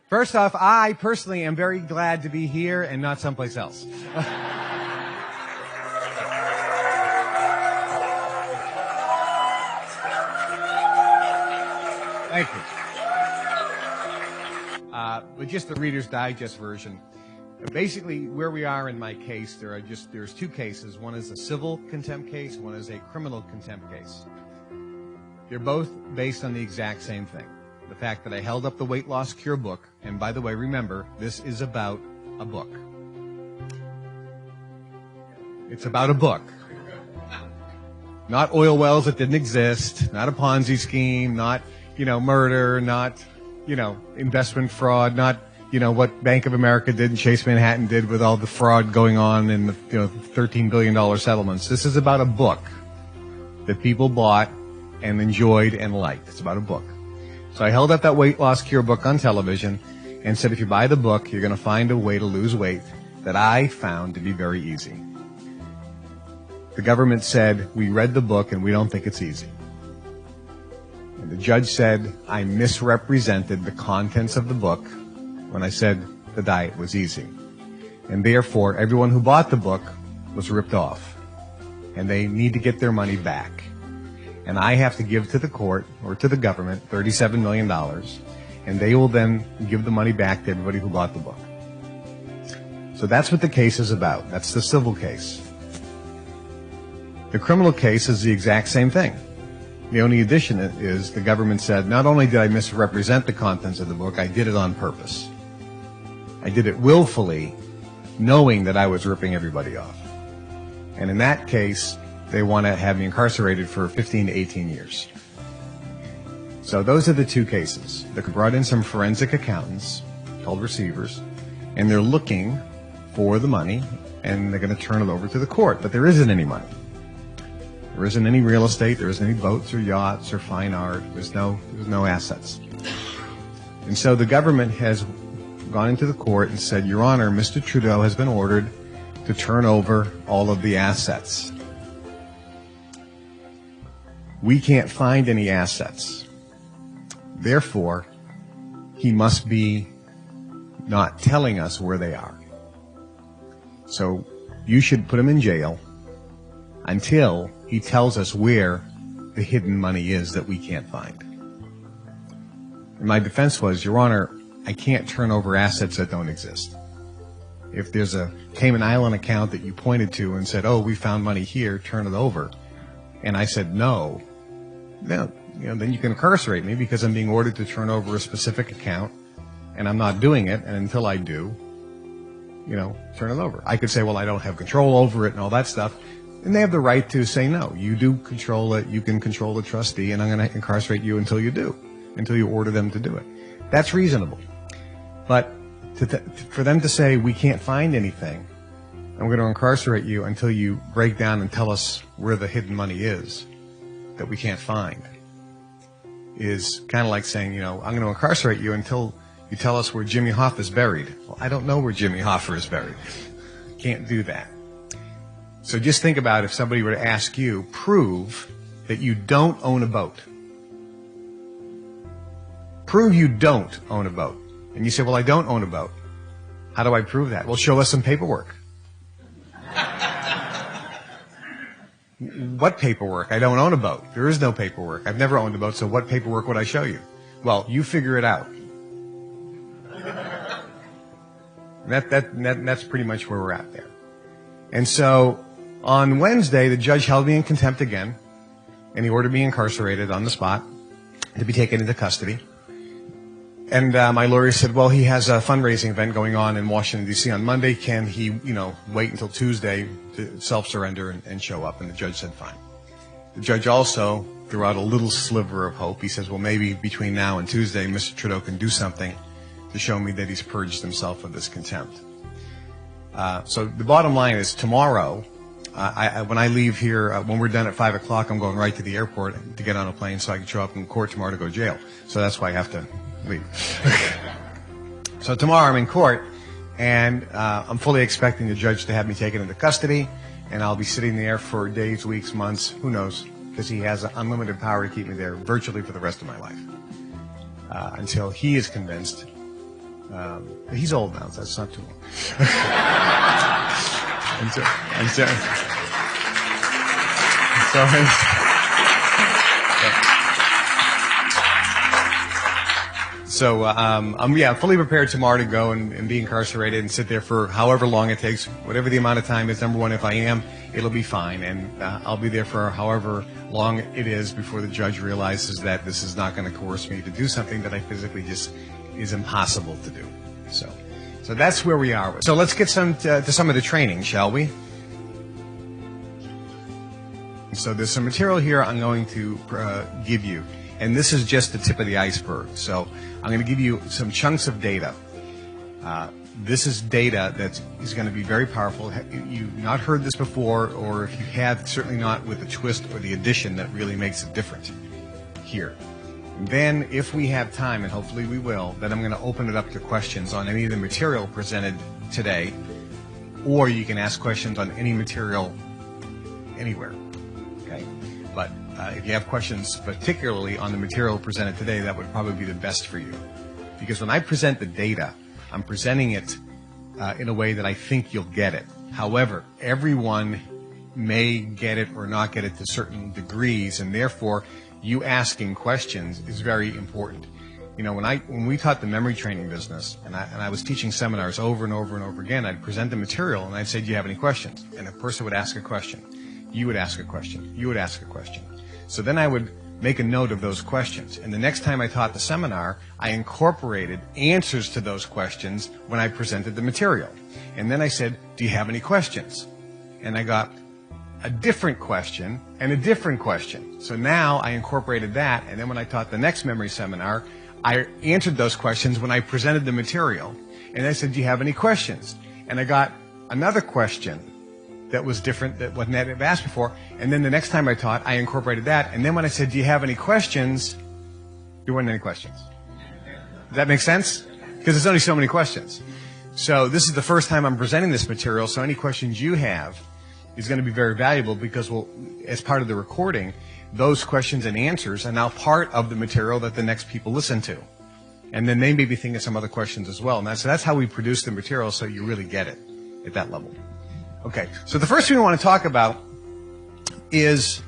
First off, I personally am very glad to be here and not someplace else. Thank you. But just the Reader's Digest version. Basically, where we are in my case, there's two cases. One is a civil contempt case, one is a criminal contempt case. They're both based on the exact same thing. The fact that I held up the weight loss cure book, and by the way, remember, this is about a book. It's about a book. Not oil wells that didn't exist, not a Ponzi scheme, not, murder, not, investment fraud, not, what Bank of America did and Chase Manhattan did with all the fraud going on in the, $13 billion settlements. This is about a book that people bought and enjoyed and liked. It's about a book. So I held up that weight loss cure book on television and said, if you buy the book, you're going to find a way to lose weight that I found to be very easy. The government said, we read the book and we don't think it's easy. And the judge said, I misrepresented the contents of the book when I said the diet was easy. And therefore, everyone who bought the book was ripped off. And they need to get their money back. And I have to give to the court, or to the government, $37 million. And they will then give the money back to everybody who bought the book. So that's what the case is about. That's the civil case. The criminal case is the exact same thing. The only addition is the government said, not only did I misrepresent the contents of the book, I did it on purpose. I did it willfully, knowing that I was ripping everybody off. And in that case, they want to have me incarcerated for 15 to 18 years. So those are the two cases. They brought in some forensic accountants called receivers, and they're looking for the money, and they're going to turn it over to the court. But there isn't any money. There isn't any real estate. There isn't any boats or yachts or fine art. There's no assets. And so the government has gone into the court and said, Your Honor, Mr. Trudeau has been ordered to turn over all of the assets. We can't find any assets. Therefore, he must be not telling us where they are. So you should put him in jail until he tells us where the hidden money is that we can't find. And my defense was, Your Honor, I can't turn over assets that don't exist. If there's a Cayman Island account that you pointed to and said, oh, we found money here, turn it over, and I said no, then you can incarcerate me because I'm being ordered to turn over a specific account, and I'm not doing it, and until I do, turn it over. I could say, well, I don't have control over it and all that stuff, and they have the right to say, no, you do control it, you can control the trustee, and I'm going to incarcerate you until you do, until you order them to do it. That's reasonable. But for them to say, we can't find anything, I'm going to incarcerate you until you break down and tell us where the hidden money is that we can't find, is kind of like saying, I'm going to incarcerate you until you tell us where Jimmy Hoffa is buried. Well, I don't know where Jimmy Hoffa is buried. Can't do that. So just think about if somebody were to ask you, prove that you don't own a boat. Prove you don't own a boat. And you say, well, I don't own a boat. How do I prove that? Well, show us some paperwork. What paperwork? I don't own a boat. There is no paperwork. I've never owned a boat, so what paperwork would I show you? Well, you figure it out. That's pretty much where we're at there. And so on Wednesday, the judge held me in contempt again, and he ordered me incarcerated on the spot to be taken into custody. And my lawyer said, well, he has a fundraising event going on in Washington, D.C. on Monday. Can he, wait until Tuesday to self-surrender and show up? And the judge said, fine. The judge also threw out a little sliver of hope. He says, well, maybe between now and Tuesday, Mr. Trudeau can do something to show me that he's purged himself of this contempt. So the bottom line is tomorrow, when I leave here, when we're done at 5 o'clock, I'm going right to the airport to get on a plane so I can show up in court tomorrow to go to jail. So that's why I have to leave. So tomorrow I'm in court, and I'm fully expecting the judge to have me taken into custody, and I'll be sitting there for days, weeks, months, who knows, because he has unlimited power to keep me there virtually for the rest of my life, until he is convinced He's old now, so that's not too long. I'm fully prepared tomorrow to go and be incarcerated and sit there for however long it takes, whatever the amount of time is. Number one, if I am, it'll be fine, and I'll be there for however long it is before the judge realizes that this is not going to coerce me to do something that I physically just is impossible to do. So that's where we are. So let's get to some of the training, shall we? So there's some material here I'm going to give you, and this is just the tip of the iceberg. So I'm going to give you some chunks of data. This is data that is going to be very powerful. You've not heard this before, or if you have, certainly not with the twist or the addition that really makes it different here. And then, if we have time, and hopefully we will, then I'm going to open it up to questions on any of the material presented today, or you can ask questions on any material anywhere. Okay? But if you have questions particularly on the material presented today, that would probably be the best for you. Because when I present the data, I'm presenting it in a way that I think you'll get it. However, everyone may get it or not get it to certain degrees, and therefore you asking questions is very important. You know, when we taught the memory training business, and I was teaching seminars over and over and over again, I'd present the material and I'd say, do you have any questions? And a person would ask a question. You would ask a question. You would ask a question. So then I would make a note of those questions. And the next time I taught the seminar, I incorporated answers to those questions when I presented the material. And then I said, do you have any questions? And I got a different question and a different question. So now I incorporated that, and then when I taught the next memory seminar, I answered those questions when I presented the material. And I said, do you have any questions? And I got another question that was different that wasn't that I've asked before. And then the next time I taught, I incorporated that. And then when I said, do you have any questions? There weren't any questions. Does that make sense? Because there's only so many questions. So this is the first time I'm presenting this material, so any questions you have is going to be very valuable, because as part of the recording, those questions and answers are now part of the material that the next people listen to. And then they may be thinking of some other questions as well. And so that's how we produce the material, so you really get it at that level. Okay, so the first thing we want to talk about is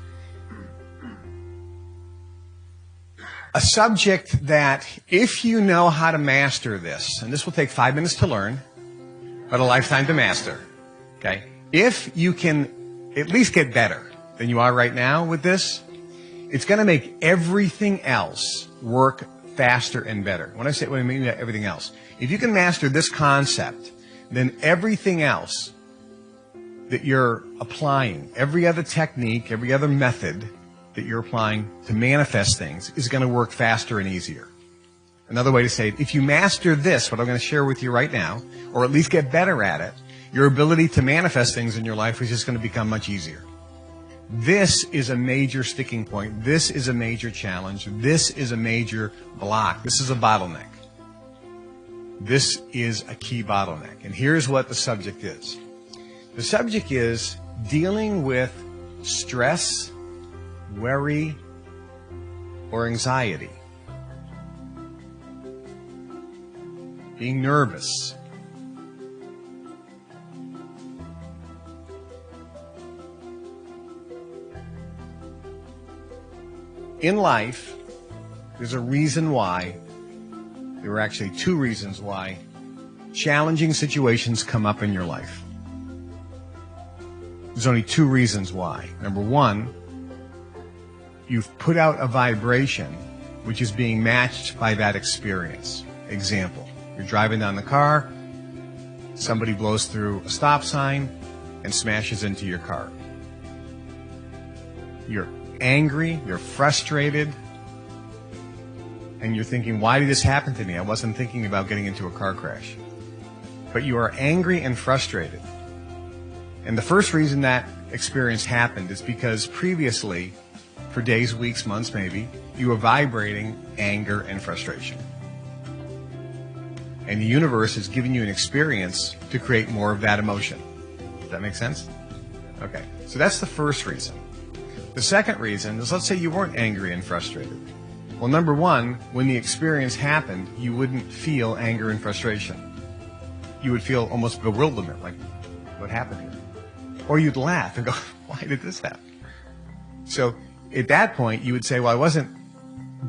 a subject that, if you know how to master this, and this will take 5 minutes to learn, but a lifetime to master, okay? If you can at least get better than you are right now with this, it's going to make everything else work faster and better. When I mean everything else, if you can master this concept, then everything else that you're applying, every other technique, every other method that you're applying to manifest things is going to work faster and easier. Another way to say it, if you master this, what I'm going to share with you right now, or at least get better at it, your ability to manifest things in your life is just going to become much easier. This is a major sticking point. This is a major challenge. This is a major block. This is a bottleneck. This is a key bottleneck. And here's what the subject is. The subject is dealing with stress, worry, or anxiety. Being nervous. In life, there's a reason why, there are actually two reasons why challenging situations come up in your life. There's only two reasons why. Number one, you've put out a vibration which is being matched by that experience. Example, you're driving down the car, somebody blows through a stop sign and smashes into your car. You're angry, you're frustrated, and you're thinking, why did this happen to me? I wasn't thinking about getting into a car crash. But you are angry and frustrated. And the first reason that experience happened is because previously, for days, weeks, months maybe, you were vibrating anger and frustration. And the universe is giving you an experience to create more of that emotion. Does that make sense? Okay, so that's the first reason. The second reason is, let's say you weren't angry and frustrated. Well, number one, when the experience happened, you wouldn't feel anger and frustration. You would feel almost bewilderment, like, what happened here? Or you'd laugh and go, why did this happen? So at that point, you would say, well, I wasn't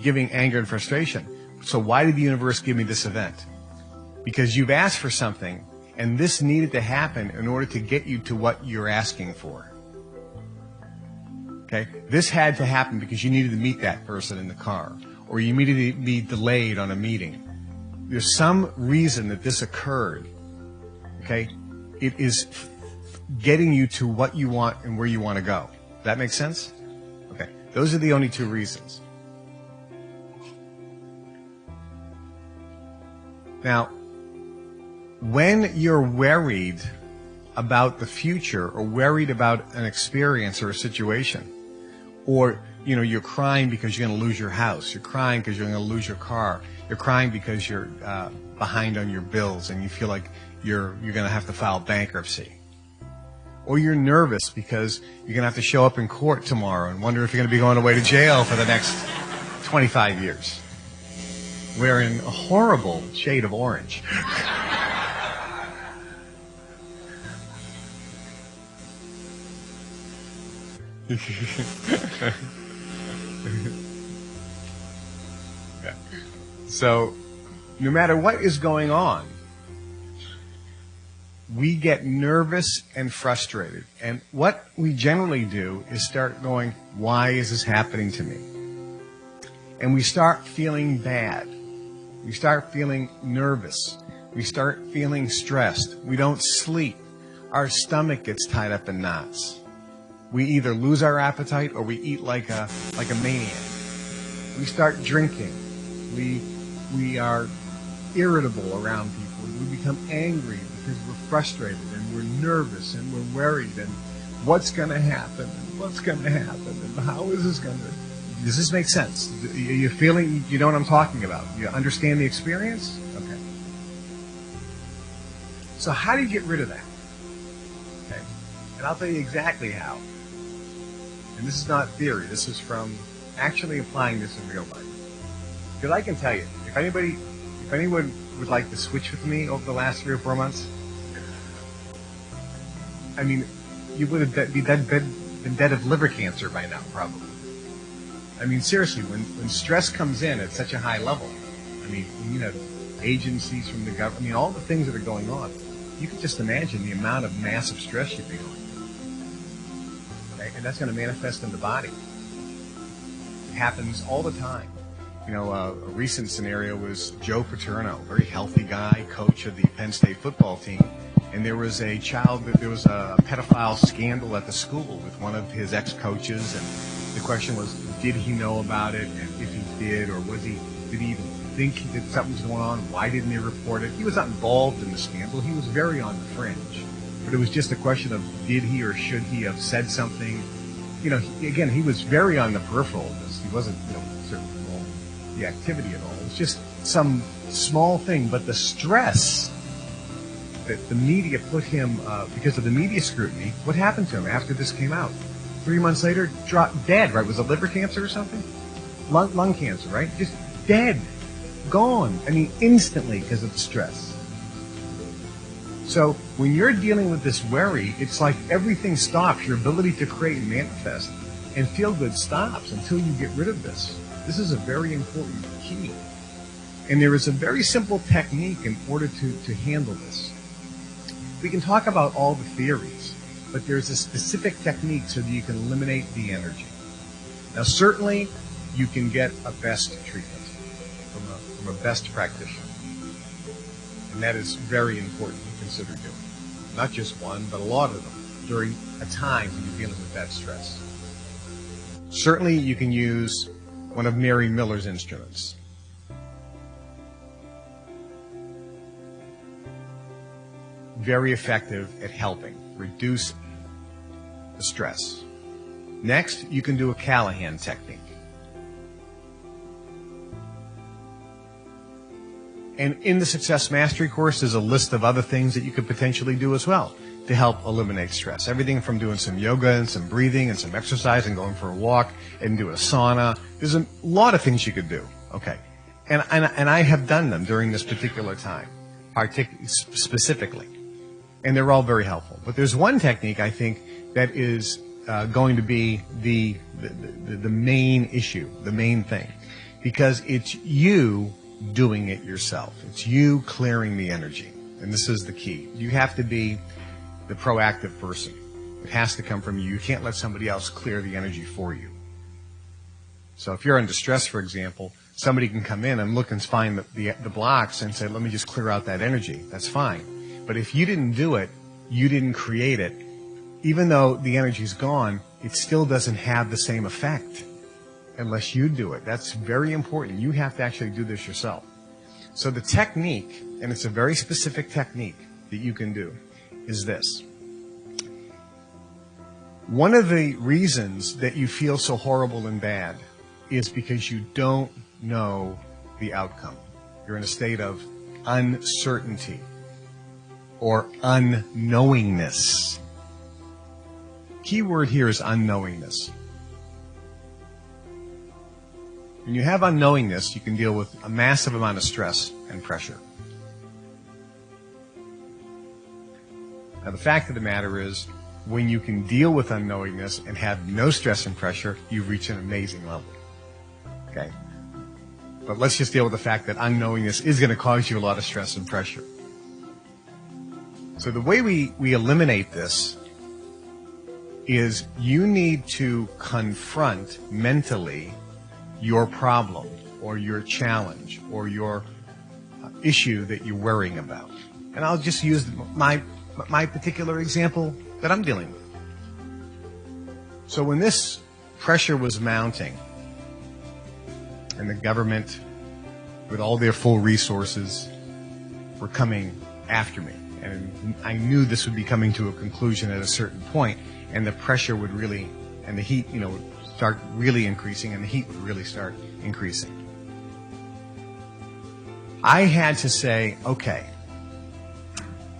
giving anger and frustration. So why did the universe give me this event? Because you've asked for something, and this needed to happen in order to get you to what you're asking for. Okay? This had to happen because you needed to meet that person in the car, or you needed to be delayed on a meeting. There's some reason that this occurred. Okay? It is getting you to what you want and where you want to go. Does that make sense? Okay. Those are the only two reasons. Now, when you're worried about the future or worried about an experience or a situation, or, you're crying because you're going to lose your house, you're crying because you're going to lose your car, you're crying because you're behind on your bills and you feel like you're going to have to file bankruptcy, or you're nervous because you're going to have to show up in court tomorrow and wonder if you're going to be going away to jail for the next 25 years, wearing a horrible shade of orange. Yeah. So, no matter what is going on, we get nervous and frustrated. And what we generally do is start going, why is this happening to me? And we start feeling bad. We start feeling nervous. We start feeling stressed. We don't sleep. Our stomach gets tied up in knots. We either lose our appetite or we eat like a maniac. We start drinking. We are irritable around people. We become angry because we're frustrated and we're nervous and we're worried and what's going to happen and what's going to happen and how is this going to... Does this make sense? You're feeling, you know what I'm talking about? You understand the experience? Okay. So how do you get rid of that? Okay. And I'll tell you exactly how. And this is not theory. This is from actually applying this in real life. Because I can tell you, if anyone would like to switch with me over the last 3 or 4 months, I mean, you would have been dead of liver cancer by now, probably. I mean, seriously, when stress comes in at such a high level, I mean, agencies from the government, I mean, all the things that are going on, you can just imagine the amount of massive stress you'd be going through. Okay? And that's going to manifest in the body. It happens all the time. A recent scenario was Joe Paterno, very healthy guy, coach of the Penn State football team. And there was a pedophile scandal at the school with one of his ex-coaches. And the question was, did he know about it? And if he did, or did he even think that something was going on? Why didn't he report it? He was not involved in the scandal. He was very on the fringe. But it was just a question of, did he or should he have said something? Again, he was very on the peripheral of this. He wasn't, certainly involved in the activity at all. It was just some small thing. But the stress that the media put him, because of the media scrutiny, what happened to him after this came out? 3 months later, dropped dead, right? Was it liver cancer or something? Lung cancer, right? Just dead. Gone. I mean, instantly because of the stress. So when you're dealing with this worry, it's like everything stops. Your ability to create and manifest and feel good stops until you get rid of this. This is a very important key. And there is a very simple technique in order to handle this. We can talk about all the theories, but there's a specific technique so that you can eliminate the energy. Now, certainly, you can get a best treatment from a best practitioner. And that is very important to consider doing. Not just one, but a lot of them during a time when you're dealing with that stress. Certainly, you can use one of Mary Miller's instruments. Very effective at helping reduce the stress. Next, you can do a Callahan technique. And in the Success Mastery course, there's a list of other things that you could potentially do as well to help eliminate stress. Everything from doing some yoga and some breathing and some exercise and going for a walk and do a sauna. There's a lot of things you could do. Okay. And I have done them during this particular time, specifically. And they're all very helpful. But there's one technique, I think, that is going to be the main issue, the main thing. Because it's you doing it yourself. It's you clearing the energy. And this is the key. You have to be the proactive person. It has to come from you. You can't let somebody else clear the energy for you. So if you're under stress, for example, somebody can come in and look and find the blocks and say, let me just clear out that energy. That's fine. But if you didn't do it, you didn't create it, even though the energy's gone, it still doesn't have the same effect unless you do it. That's very important. You have to actually do this yourself. So the technique, and it's a very specific technique that you can do, is this. One of the reasons that you feel so horrible and bad is because you don't know the outcome. You're in a state of uncertainty or unknowingness. Key word here is unknowingness. When you have unknowingness, you can deal with a massive amount of stress and pressure. Now, the fact of the matter is, when you can deal with unknowingness and have no stress and pressure, you reach an amazing level. Okay? But let's just deal with the fact that unknowingness is going to cause you a lot of stress and pressure. So the way we eliminate this is you need to confront mentally your problem or your challenge or your issue that you're worrying about. And I'll just use my particular example that I'm dealing with. So when this pressure was mounting and the government, with all their full resources, were coming after me, and I knew this would be coming to a conclusion at a certain point, and the pressure would really, and the heat, would start really increasing, and the heat would really start increasing. I had to say, okay,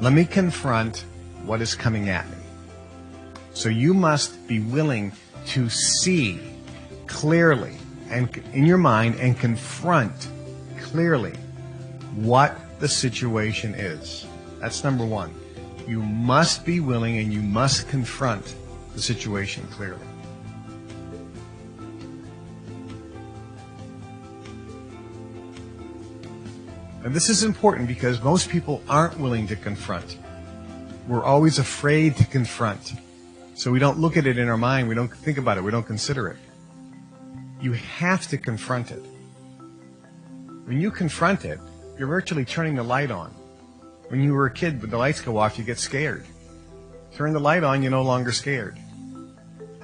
let me confront what is coming at me. So you must be willing to see clearly and in your mind and confront clearly what the situation is. That's number one. You must be willing and you must confront the situation clearly. And this is important because most people aren't willing to confront. We're always afraid to confront. So we don't look at it in our mind, we don't think about it, we don't consider it. You have to confront it. When you confront it, you're virtually turning the light on. When you were a kid, when the lights go off, you get scared. Turn the light on, you're no longer scared.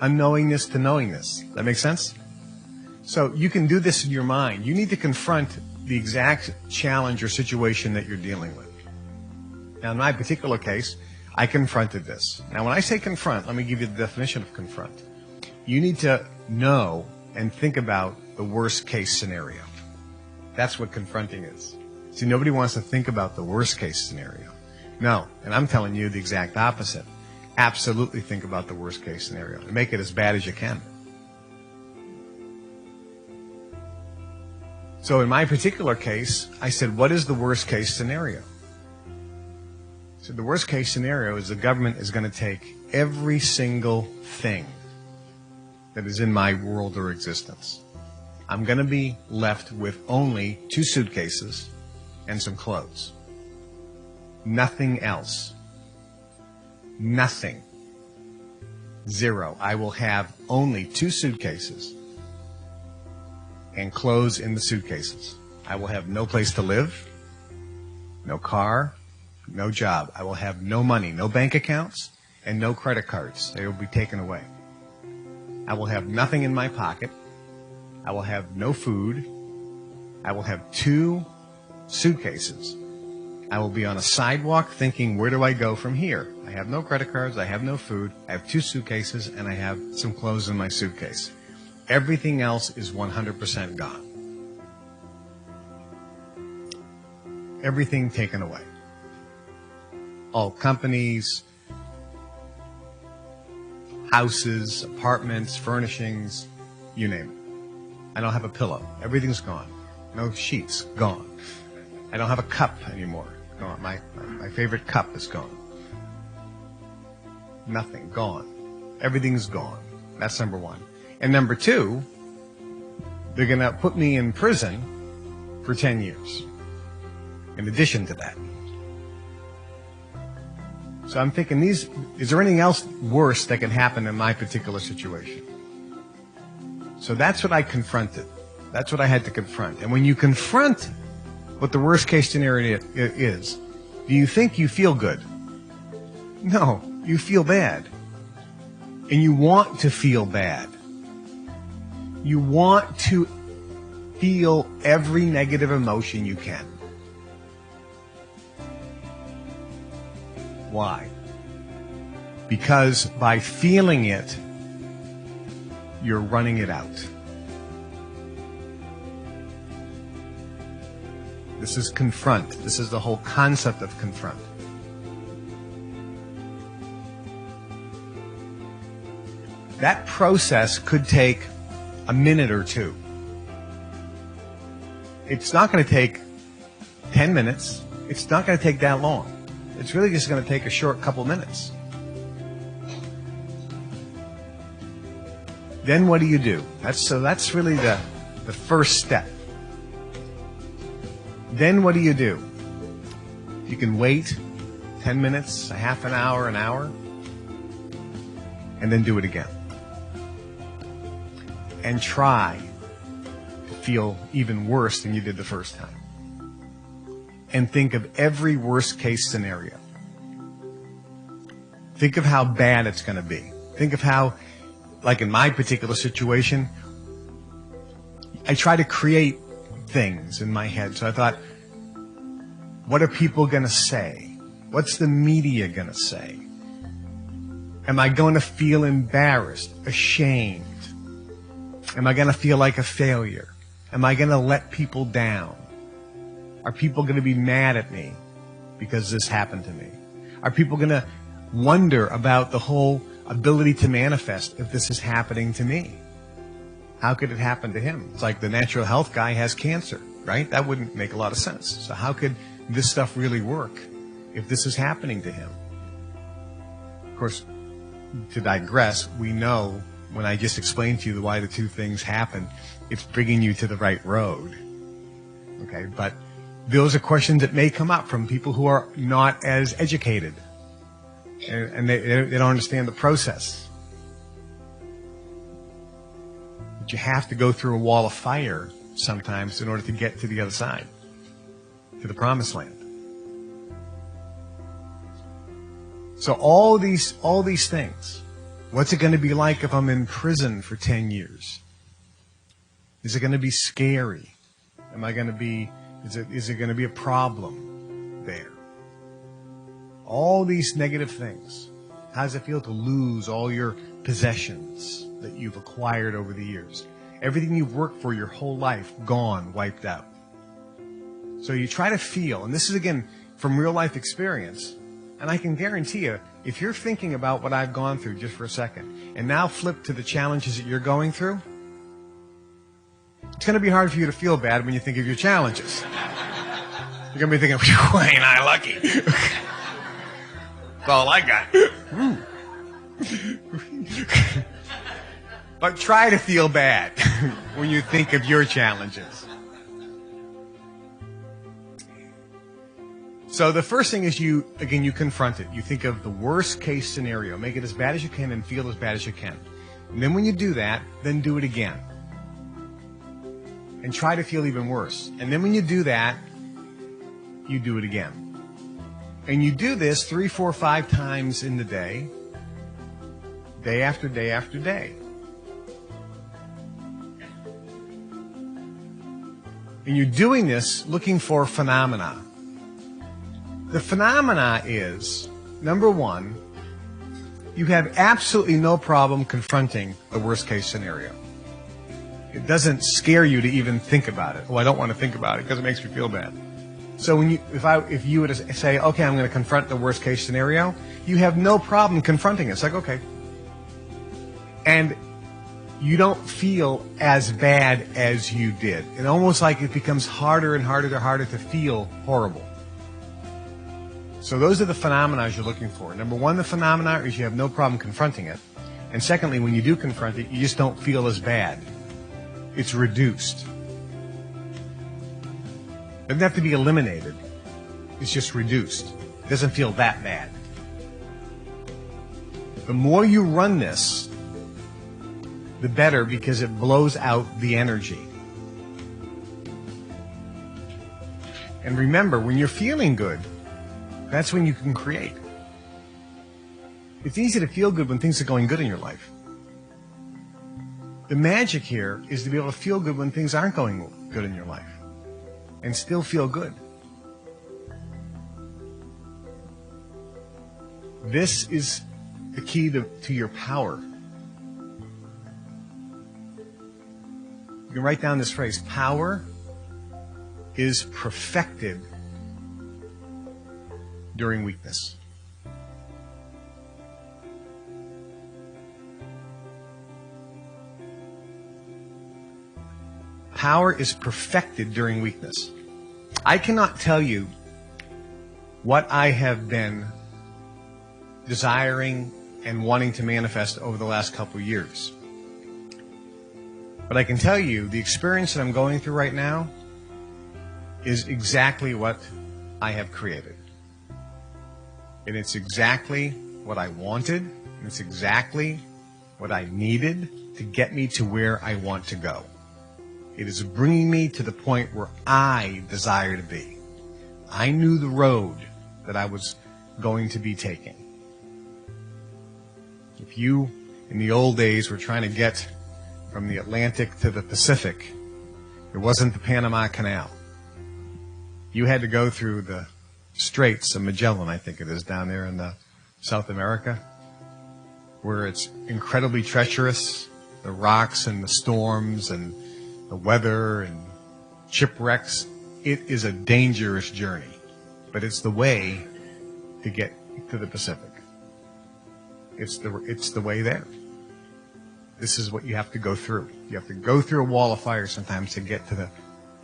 Unknowingness to knowingness. That makes sense? So you can do this in your mind. You need to confront the exact challenge or situation that you're dealing with. Now, in my particular case, I confronted this. Now, when I say confront, let me give you the definition of confront. You need to know and think about the worst case scenario. That's what confronting is. See, nobody wants to think about the worst case scenario. No, and I'm telling you the exact opposite. Absolutely think about the worst case scenario and make it as bad as you can. So in my particular case, I said, what is the worst case scenario? So the worst case scenario is the government is going to take every single thing that is in my world or existence. I'm going to be left with only 2 suitcases and some clothes. Nothing else. Nothing. 0. I will have only 2 suitcases and clothes in the suitcases. I will have no place to live, no car, no job. I will have no money, no bank accounts, and no credit cards. They will be taken away. I will have nothing in my pocket. I will have no food. I will have 2 suitcases. I will be on a sidewalk thinking, where do I go from here? I have no credit cards. I have no food. I have 2 suitcases, and I have some clothes in my suitcase. Everything else is 100% gone. Everything taken away. All companies, houses, apartments, furnishings, you name it. I don't have a pillow. Everything's gone. No sheets, gone. I don't have a cup anymore. Gone. My favorite cup is gone. Nothing, gone. Everything's gone. That's number one. And number two, they're going to put me in prison for 10 years. In addition to that. So I'm thinking, is there anything else worse that can happen in my particular situation? So that's what I confronted. That's what I had to confront. And when you confront what the worst case scenario is, do you think you feel good? No, you feel bad. And you want to feel bad. You want to feel every negative emotion you can. Why? Because by feeling it, you're running it out. This is confront. This is the whole concept of confront. That process could take a minute or two. It's not going to take 10 minutes. It's not going to take that long. It's really just going to take a short couple minutes. Then what do you do? That's really the first step. Then what do? You can wait 10 minutes, a half an hour, and then do it again. And try to feel even worse than you did the first time. And think of every worst case scenario. Think of how bad it's going to be. Think of how, like in my particular situation, I try to create things in my head. So I thought, what are people going to say? What's the media going to say? Am I going to feel embarrassed, ashamed? Am I going to feel like a failure? Am I going to let people down? Are people going to be mad at me because this happened to me? Are people going to wonder about the whole ability to manifest if this is happening to me? How could it happen to him? It's like the natural health guy has cancer, right? That wouldn't make a lot of sense. So how could this stuff really work if this is happening to him? Of course, to digress, we know when I just explained to you why the two things happen, it's bringing you to the right road. Okay, but those are questions that may come up from people who are not as educated and they don't understand the process. But you have to go through a wall of fire sometimes in order to get to the other side, to the promised land. So all these things, what's it going to be like if I'm in prison for 10 years? Is it going to be scary? Am I going to be, is it going to be a problem there? All these negative things. How does it feel to lose all your possessions that you've acquired over the years? Everything you've worked for your whole life, gone, wiped out. So you try to feel, and this is again from real life experience, and I can guarantee you, if you're thinking about what I've gone through just for a second, and now flip to the challenges that you're going through, it's going to be hard for you to feel bad when you think of your challenges. You're going to be thinking, whew, ain't I lucky? That's all I got. But try to feel bad when you think of your challenges. So the first thing is you confront it. You think of the worst case scenario. Make it as bad as you can and feel as bad as you can. And then when you do that, then do it again. And try to feel even worse. And then when you do that, you do it again. And you do this 3, 4, 5 times in the day after day after day. And you're doing this looking for phenomena. The phenomena is, number one, you have absolutely no problem confronting the worst case scenario. It doesn't scare you to even think about it. Oh, I don't want to think about it because it makes me feel bad. So when if you were to say, okay, I'm going to confront the worst case scenario, you have no problem confronting it. It's like, okay, And you don't feel as bad as you did. It's almost like it becomes harder and harder to feel horrible. So those are the phenomena you're looking for. Number one, the phenomena is you have no problem confronting it. And secondly, when you do confront it, you just don't feel as bad. It's reduced. It doesn't have to be eliminated. It's just reduced. It doesn't feel that bad. The more you run this, the better, because it blows out the energy. And remember, when you're feeling good, that's when you can create. It's easy to feel good when things are going good in your life. The magic here is to be able to feel good when things aren't going good in your life and still feel good. This is the key to your power. You can write down this phrase: power is perfected during weakness. Power is perfected during weakness. I cannot tell you what I have been desiring and wanting to manifest over the last couple of years. But I can tell you the experience that I'm going through right now is exactly what I have created. And it's exactly what I wanted, and it's exactly what I needed to get me to where I want to go. It is bringing me to the point where I desire to be. I knew the road that I was going to be taking. If you, in the old days, were trying to get from the Atlantic to the Pacific, it wasn't the Panama Canal. You had to go through the Straits of Magellan, I think it is, down there in South America, where it's incredibly treacherous, the rocks and the storms and the weather and shipwrecks. It is a dangerous journey, but it's the way to get to the Pacific. It's the way there. This is what you have to go through. You have to go through a wall of fire sometimes to get to the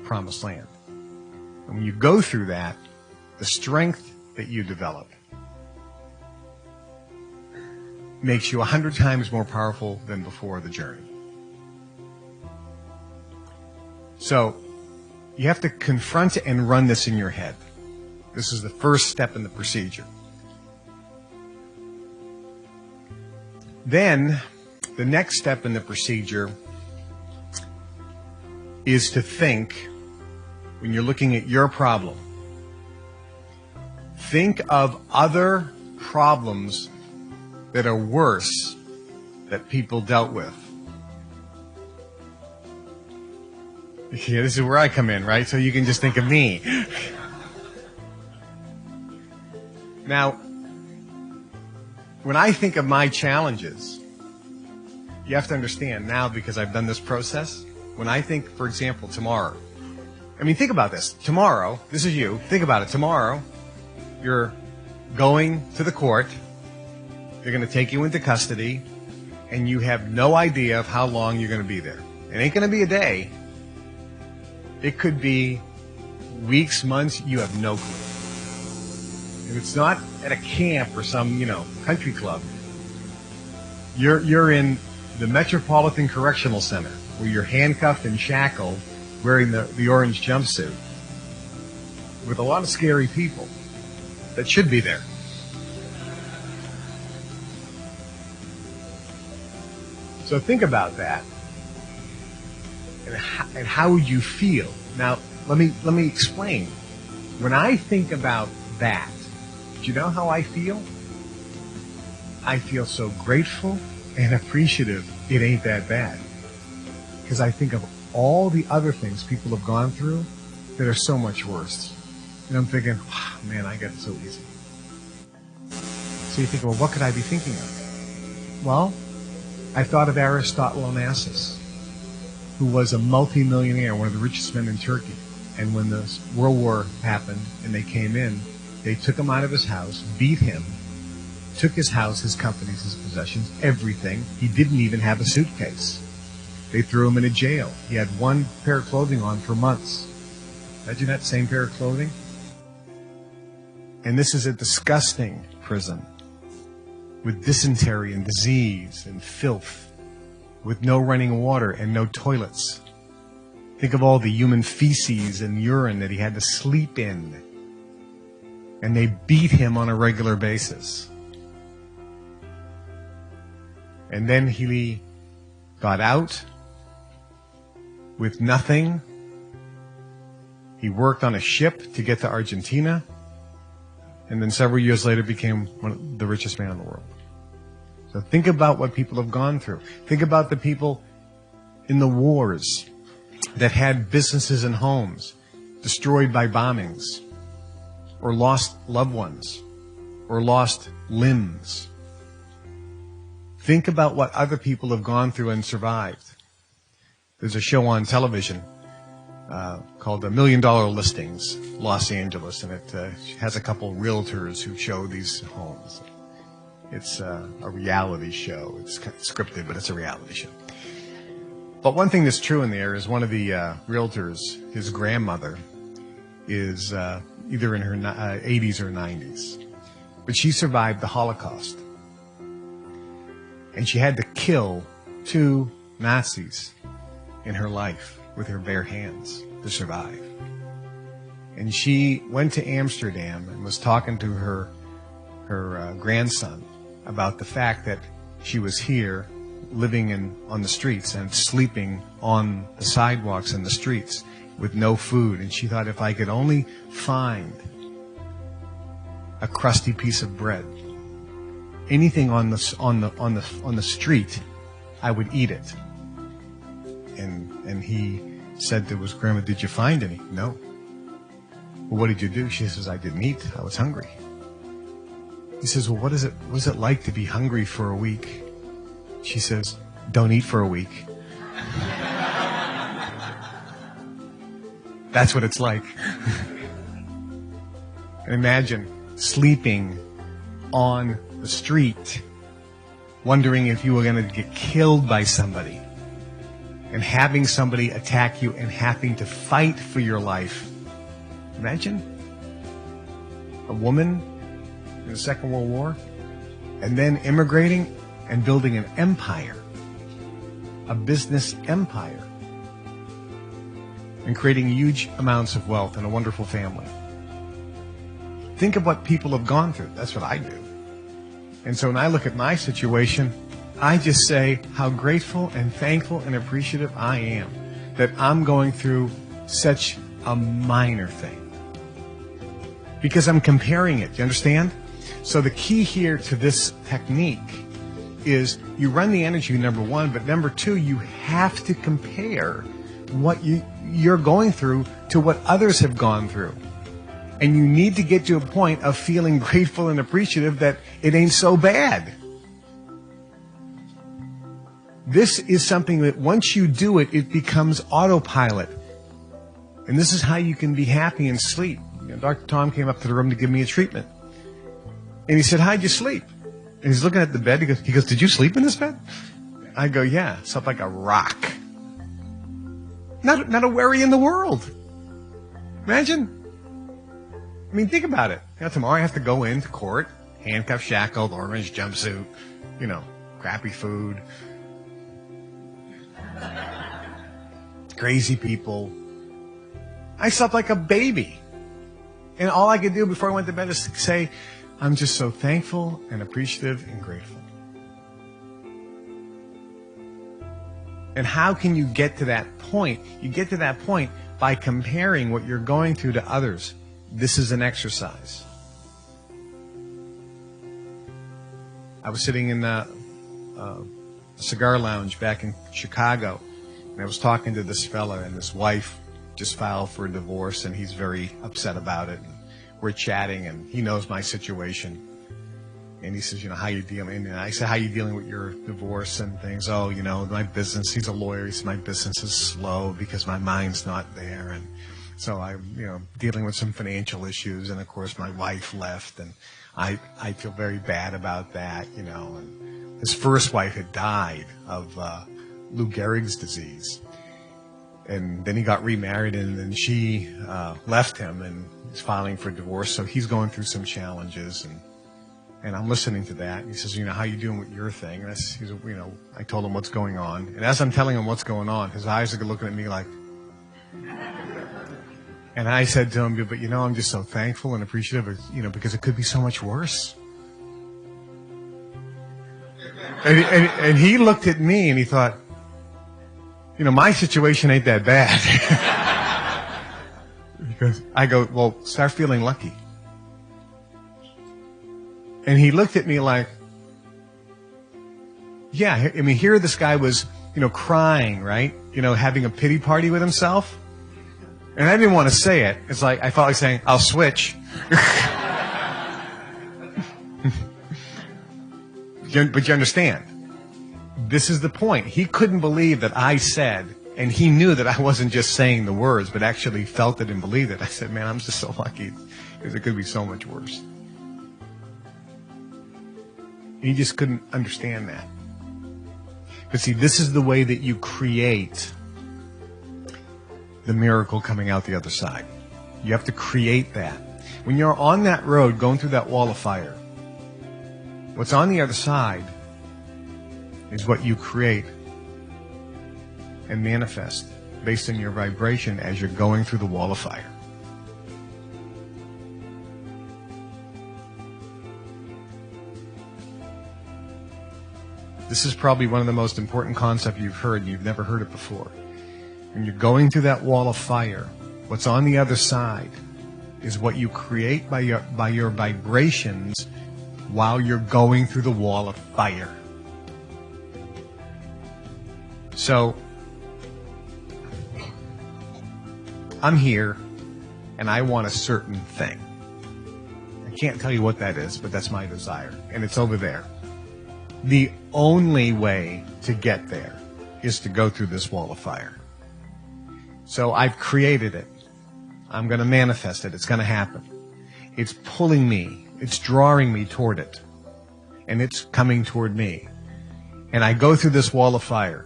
promised land. And when you go through that, the strength that you develop makes you 100 times more powerful than before the journey. So you have to confront and run this in your head. This is the first step in the procedure. Then the next step in the procedure is to think, when you're looking at your problem, think of other problems that are worse that people dealt with. Yeah, this is where I come in, right? So you can just think of me. Now, when I think of my challenges, you have to understand now, because I've done this process, when I think, for example, tomorrow, I mean, think about this. Tomorrow, this is you, think about it. Tomorrow, you're going to the court, they're going to take you into custody, and you have no idea of how long you're going to be there. It ain't going to be a day. It could be weeks, months, you have no clue. And it's not at a camp or some, country club. You're in the Metropolitan Correctional Center, where you're handcuffed and shackled, wearing the orange jumpsuit, with a lot of scary people that should be there. So think about that, and how would you feel? Now, let me explain. When I think about that, do you know how I feel? I feel so grateful and appreciative. It ain't that bad, because I think of all the other things people have gone through that are so much worse, and I'm thinking, wow, man, I got it so easy. So you think, well, what could I be thinking of? Well, I thought of Aristotle Onassis, who was a multi-millionaire, one of the richest men in Turkey. And when the World War happened and they came in, they took him out of his house, beat him, took his house, his companies, his possessions, everything. He didn't even have a suitcase. They threw him in a jail. He had one pair of clothing on for months. Imagine that same pair of clothing. And this is a disgusting prison with dysentery and disease and filth, with no running water and no toilets. Think of all the human feces and urine that he had to sleep in. And they beat him on a regular basis. And then he got out with nothing. He worked on a ship to get to Argentina. And then several years later became the richest man in the world. So think about what people have gone through. Think about the people in the wars that had businesses and homes destroyed by bombings, or lost loved ones, or lost limbs. Think about what other people have gone through and survived. There's a show on television called $1 Million Listings, Los Angeles, and it has a couple realtors who show these homes. It's a reality show. It's kind of scripted, but it's a reality show. But one thing that's true in there is one of the realtors, his grandmother, is either in her 80s or 90s. But she survived the Holocaust. And she had to kill 2 Nazis in her life with her bare hands to survive. And she went to Amsterdam and was talking to her grandson about the fact that she was here living on the streets and sleeping on the sidewalks and the streets with no food. And she thought, if I could only find a crusty piece of bread, anything on the street, I would eat it. And he said to his grandma, did you find any? No. Well, what did you do? She says, I didn't eat. I was hungry. He says, well, what is it like to be hungry for a week? She says, don't eat for a week. That's what it's like. And imagine sleeping on the street, wondering if you were going to get killed by somebody, and having somebody attack you and having to fight for your life. Imagine a woman in the Second World War, and then immigrating and building an empire, a business empire, and creating huge amounts of wealth and a wonderful family. Think of what people have gone through. That's what I do. And so when I look at my situation, I just say how grateful and thankful and appreciative I am that I'm going through such a minor thing. Because I'm comparing it, you understand? So the key here to this technique is you run the energy, number one, but number two, you have to compare what you're going through to what others have gone through. And you need to get to a point of feeling grateful and appreciative that it ain't so bad. This is something that once you do it, it becomes autopilot. And this is how you can be happy and sleep. You know, Dr. Tom came up to the room to give me a treatment. And he said, how'd you sleep? And he's looking at the bed. He goes, did you sleep in this bed? I go, yeah, slept like a rock. Not a worry in the world. Imagine. I mean, think about it. You know, tomorrow I have to go into court, handcuffed, shackled, orange jumpsuit, crappy food, crazy people. I slept like a baby. And all I could do before I went to bed is say, I'm just so thankful and appreciative and grateful. And how can you get to that point? You get to that point by comparing what you're going through to others. This is an exercise. I was sitting in a cigar lounge back in Chicago, and I was talking to this fella, and his wife just filed for a divorce, and he's very upset about it. And we're chatting, and he knows my situation. And he says, how you dealing? And I said, how you dealing with your divorce and things? Oh, my business, he's a lawyer. He said, my business is slow because my mind's not there. And So I'm, dealing with some financial issues, and of course my wife left, and I feel very bad about that, And his first wife had died of Lou Gehrig's disease, and then he got remarried, and then she left him, and he's filing for divorce. So he's going through some challenges, and I'm listening to that. He says, how you doing with your thing? And I told him what's going on, and as I'm telling him what's going on, his eyes are looking at me like. And I said to him, but I'm just so thankful and appreciative, because it could be so much worse. And he looked at me and he thought, my situation ain't that bad. Because I go, well, start feeling lucky. And he looked at me like, yeah, here this guy was, crying, right? Having a pity party with himself. And I didn't want to say it. It's like, I felt like saying, I'll switch. But you understand, this is the point. He couldn't believe that I said, and he knew that I wasn't just saying the words, but actually felt it and believed it. I said, man, I'm just so lucky, because it could be so much worse. He just couldn't understand that. But see, this is the way that you create the miracle coming out the other side. You have to create that. When you're on that road going through that wall of fire, what's on the other side is what you create and manifest based on your vibration as you're going through the wall of fire. This is probably one of the most important concepts you've heard, and you've never heard it before. When you're going through that wall of fire, what's on the other side is what you create by your vibrations while you're going through the wall of fire. So, I'm here, and I want a certain thing. I can't tell you what that is, but that's my desire, and it's over there. The only way to get there is to go through this wall of fire. So I've created it. I'm going to manifest it. It's going to happen. It's pulling me. It's drawing me toward it. And it's coming toward me. And I go through this wall of fire.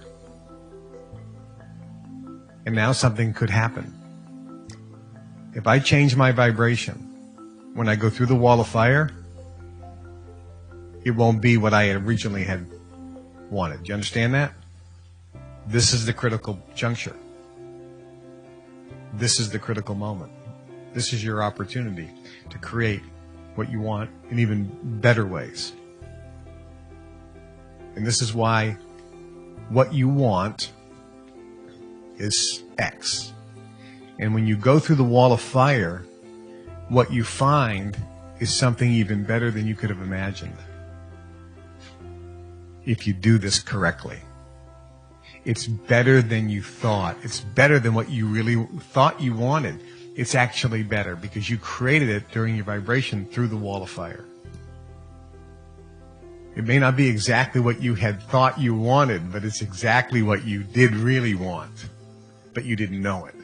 And now something could happen. If I change my vibration when I go through the wall of fire, it won't be what I originally had wanted. Do you understand that? This is the critical juncture. This is the critical moment. This is your opportunity to create what you want in even better ways. And this is why what you want is X. And when you go through the wall of fire, what you find is something even better than you could have imagined. If you do this correctly. It's better than you thought. It's better than what you really thought you wanted. It's actually better because you created it during your vibration through the wall of fire. It may not be exactly what you had thought you wanted, but it's exactly what you did really want, but you didn't know it.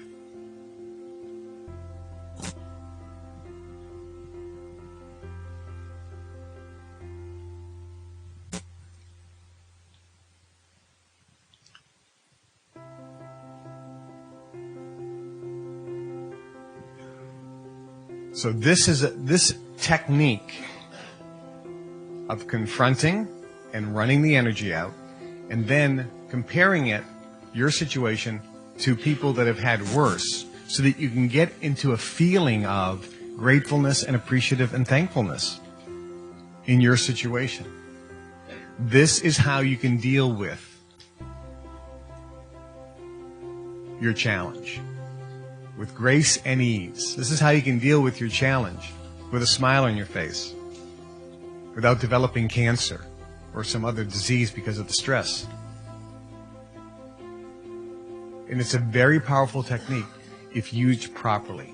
So this technique of confronting and running the energy out, and then comparing it, your situation, to people that have had worse, so that you can get into a feeling of gratefulness and appreciative and thankfulness in your situation. This is how you can deal with your challenge. With grace and ease. This is how you can deal with your challenge with a smile on your face without developing cancer or some other disease because of the stress. And it's a very powerful technique if used properly.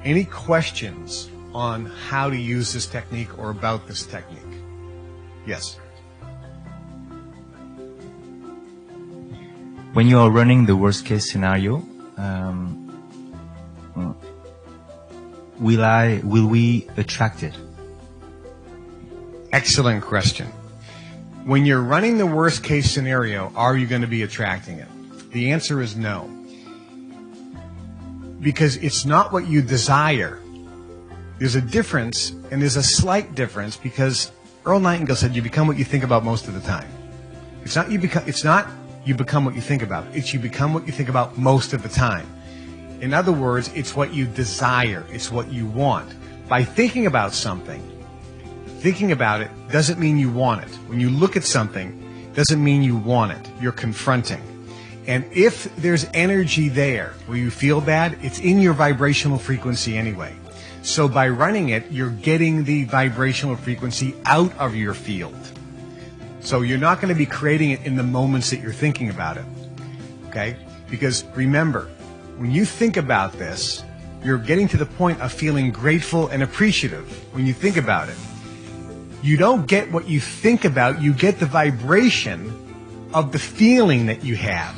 Any questions on how to use this technique or about this technique? Yes. When you are running the worst case scenario, will we attract it? Excellent question. When you're running the worst case scenario, are you going to be attracting it? The answer is no. Because it's not what you desire. There's a difference, and there's a slight difference, because Earl Nightingale said you become what you think about most of the time. It's not you become what you think about. It's you become what you think about most of the time. In other words, it's what you desire. It's what you want. By thinking about something, thinking about it doesn't mean you want it. When you look at something, doesn't mean you want it. You're confronting. And if there's energy there where you feel bad, it's in your vibrational frequency anyway. So by running it, you're getting the vibrational frequency out of your field. So you're not going to be creating it in the moments that you're thinking about it. Okay? Because remember, when you think about this, you're getting to the point of feeling grateful and appreciative when you think about it. You don't get what you think about, you get the vibration of the feeling that you have.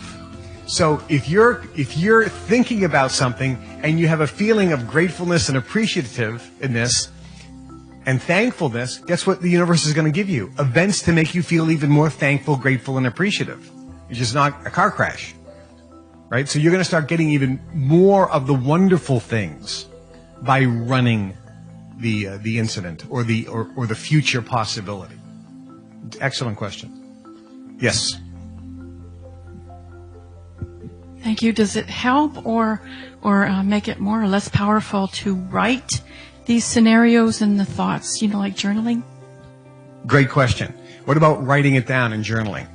So if you're thinking about something and you have a feeling of gratefulness and appreciativeness and thankfulness, guess what the universe is going to give you? Events to make you feel even more thankful, grateful, and appreciative. It's just not a car crash, right? So you're going to start getting even more of the wonderful things by running the incident or the future possibility. Excellent question. Yes. Thank you. Does it help or make it more or less powerful to write these scenarios and the thoughts, like journaling? Great question. What about writing it down and journaling?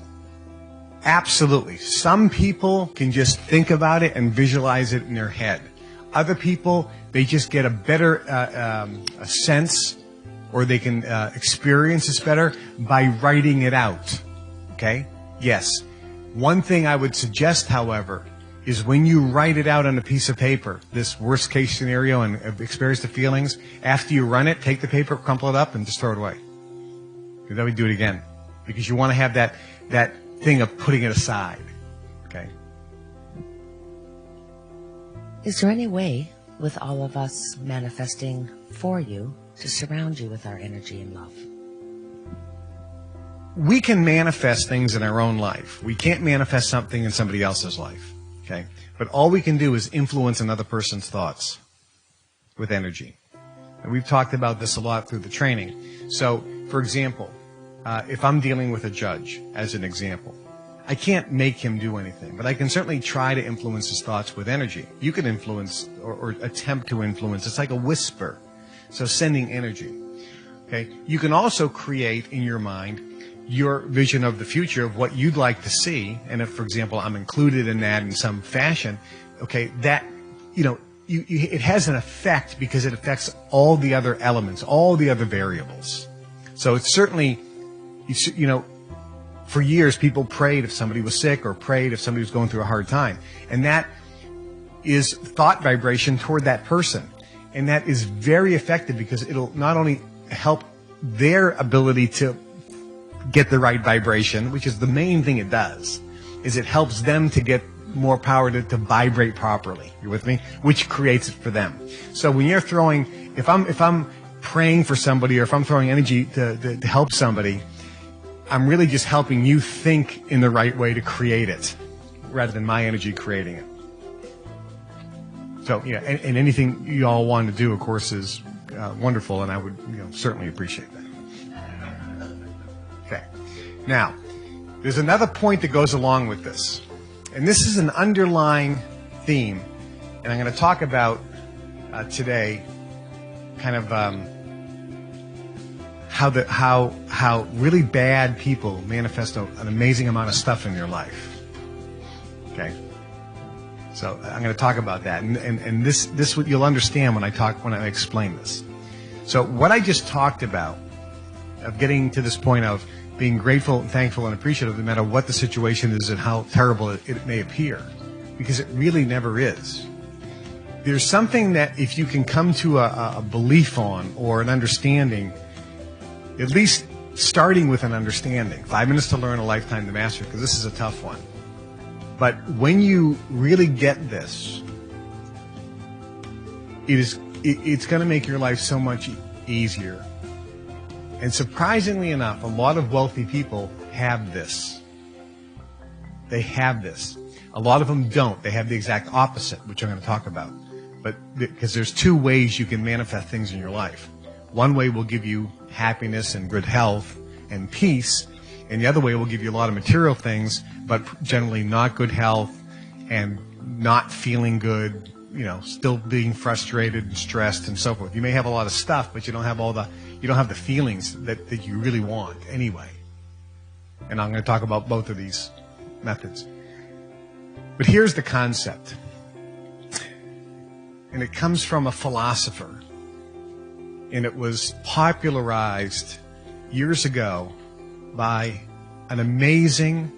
Absolutely. Some people can just think about it and visualize it in their head. Other people, they just get a better a sense, or they can experience this better by writing it out. Okay? Yes. One thing I would suggest, however, is when you write it out on a piece of paper, this worst case scenario, and experience the feelings, after you run it, take the paper, crumple it up, and just throw it away. Because then we do it again. Because you want to have that thing of putting it aside. Okay? Is there any way, with all of us manifesting for you, to surround you with our energy and love? We can manifest things in our own life. We can't manifest something in somebody else's life. Okay? But all we can do is influence another person's thoughts with energy. And we've talked about this a lot through the training. So, for example, if I'm dealing with a judge, as an example, I can't make him do anything, but I can certainly try to influence his thoughts with energy. You can influence or attempt to influence. It's like a whisper. So sending energy. Okay? You can also create in your mind your vision of the future of what you'd like to see. And if, for example, I'm included in that in some fashion, okay, that, it has an effect because it affects all the other elements, all the other variables. So it's certainly, for years, people prayed if somebody was sick or prayed if somebody was going through a hard time. And that is thought vibration toward that person. And that is very effective because it'll not only help their ability to get the right vibration, which is the main thing it does, is it helps them to get more power to vibrate properly. You with me? Which creates it for them. So when you're throwing, if I'm praying for somebody or if I'm throwing energy to help somebody, I'm really just helping you think in the right way to create it, rather than my energy creating it. So, yeah, and anything you all want to do, of course, is wonderful, and I would certainly appreciate that. Okay. Now, there's another point that goes along with this, and this is an underlying theme, and I'm going to talk about today kind of how really bad people manifest an amazing amount of stuff in their life. Okay. So I'm going to talk about that, and this what you'll understand when I explain this. So what I just talked about, of getting to this point of being grateful and thankful and appreciative no matter what the situation is and how terrible it may appear, because it really never is. There's something that if you can come to a belief on or an understanding, at least starting with an understanding, 5 minutes to learn, a lifetime to master, because this is a tough one. But when you really get this, it's going to make your life so much easier. And surprisingly enough, a lot of wealthy people have this. They have this. A lot of them don't. They have the exact opposite, which I'm going to talk about. But because there's two ways you can manifest things in your life. One way will give you happiness and good health and peace, and the other way will give you a lot of material things, but generally not good health and not feeling good, you know, still being frustrated and stressed and so forth. You may have a lot of stuff, but you don't have the feelings that you really want anyway. And I'm going to talk about both of these methods. But here's the concept. And it comes from a philosopher. And it was popularized years ago by an amazing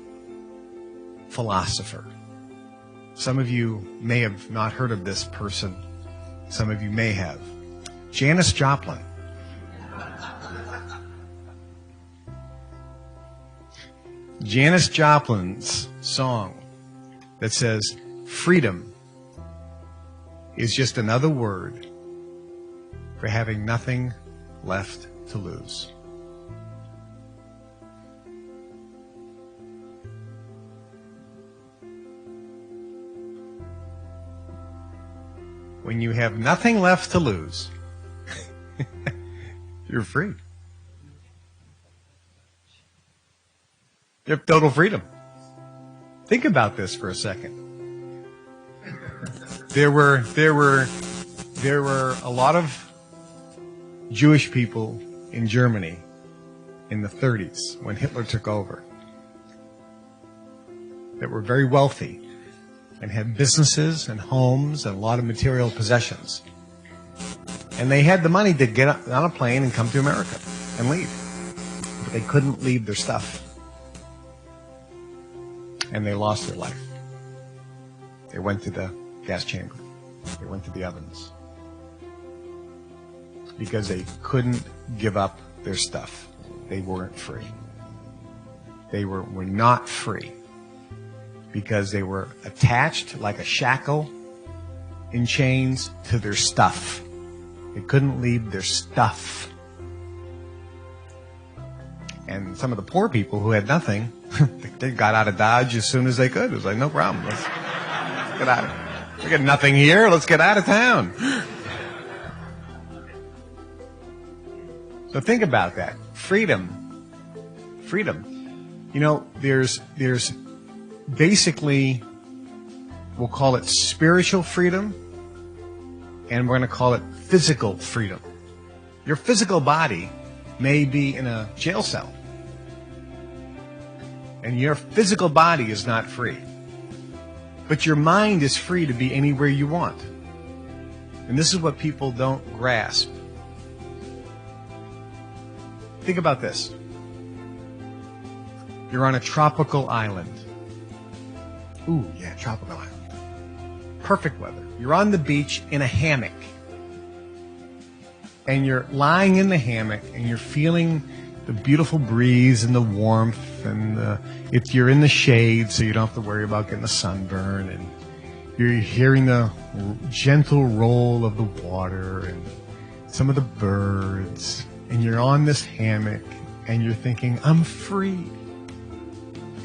philosopher. Some of you may have not heard of this person. Some of you may have. Janis Joplin. Janis Joplin's song that says, freedom is just another word for having nothing left to lose. When you have nothing left to lose, you're free. You have total freedom. Think about this for a second. There were a lot of Jewish people in Germany in the 30s when Hitler took over that were very wealthy and had businesses and homes and a lot of material possessions. And they had the money to get on a plane and come to America and leave. But they couldn't leave their stuff. And they lost their life. They went to the gas chamber. They went to the ovens. Because they couldn't give up their stuff. They weren't free. They were not free. Because they were attached like a shackle in chains to their stuff. They couldn't leave their stuff. And some of the poor people who had nothing, they got out of Dodge as soon as they could. It was like, no problem. Let's get out of it. We got nothing here. Let's get out of town. So think about that. Freedom. Freedom. You know, there's basically, we'll call it spiritual freedom, and we're going to call it physical freedom. Your physical body may be in a jail cell, and your physical body is not free. But your mind is free to be anywhere you want. And this is what people don't grasp. Think about this. You're on a tropical island. Ooh, yeah, tropical island. Perfect weather. You're on the beach in a hammock. And you're lying in the hammock and you're feeling the beautiful breeze and the warmth, and if you're in the shade so you don't have to worry about getting a sunburn, and you're hearing the gentle roll of the water and some of the birds, and you're on this hammock and you're thinking, I'm free.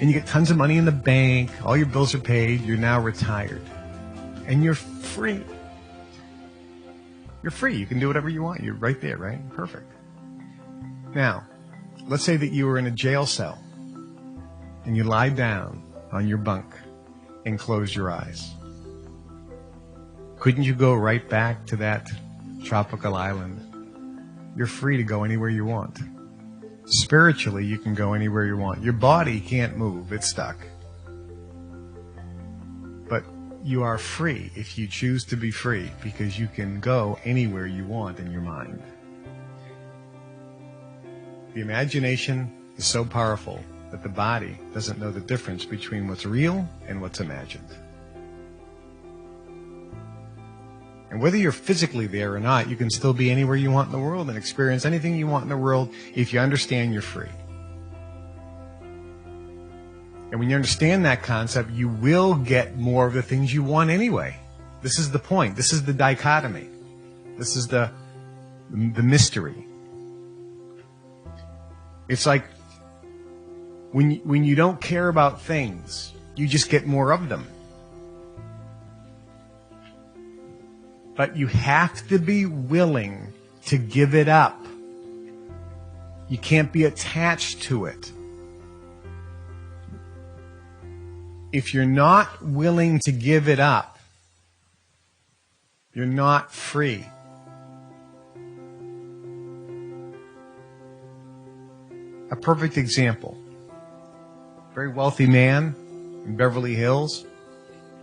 And you get tons of money in the bank, all your bills are paid, you're now retired. And you're free. You're free. You can do whatever you want. You're right there, right? Perfect. Now, let's say that you were in a jail cell and you lie down on your bunk and close your eyes. Couldn't you go right back to that tropical island? You're free to go anywhere you want. Spiritually, you can go anywhere you want. Your body can't move. It's stuck. But you are free if you choose to be free, because you can go anywhere you want in your mind. The imagination is so powerful that the body doesn't know the difference between what's real and what's imagined. And whether you're physically there or not, you can still be anywhere you want in the world and experience anything you want in the world if you understand you're free. And when you understand that concept, you will get more of the things you want anyway. This is the point. This is the dichotomy. This is the mystery. It's like when you don't care about things, you just get more of them. But you have to be willing to give it up. You can't be attached to it. If you're not willing to give it up, you're not free. A perfect example. A very wealthy man in Beverly Hills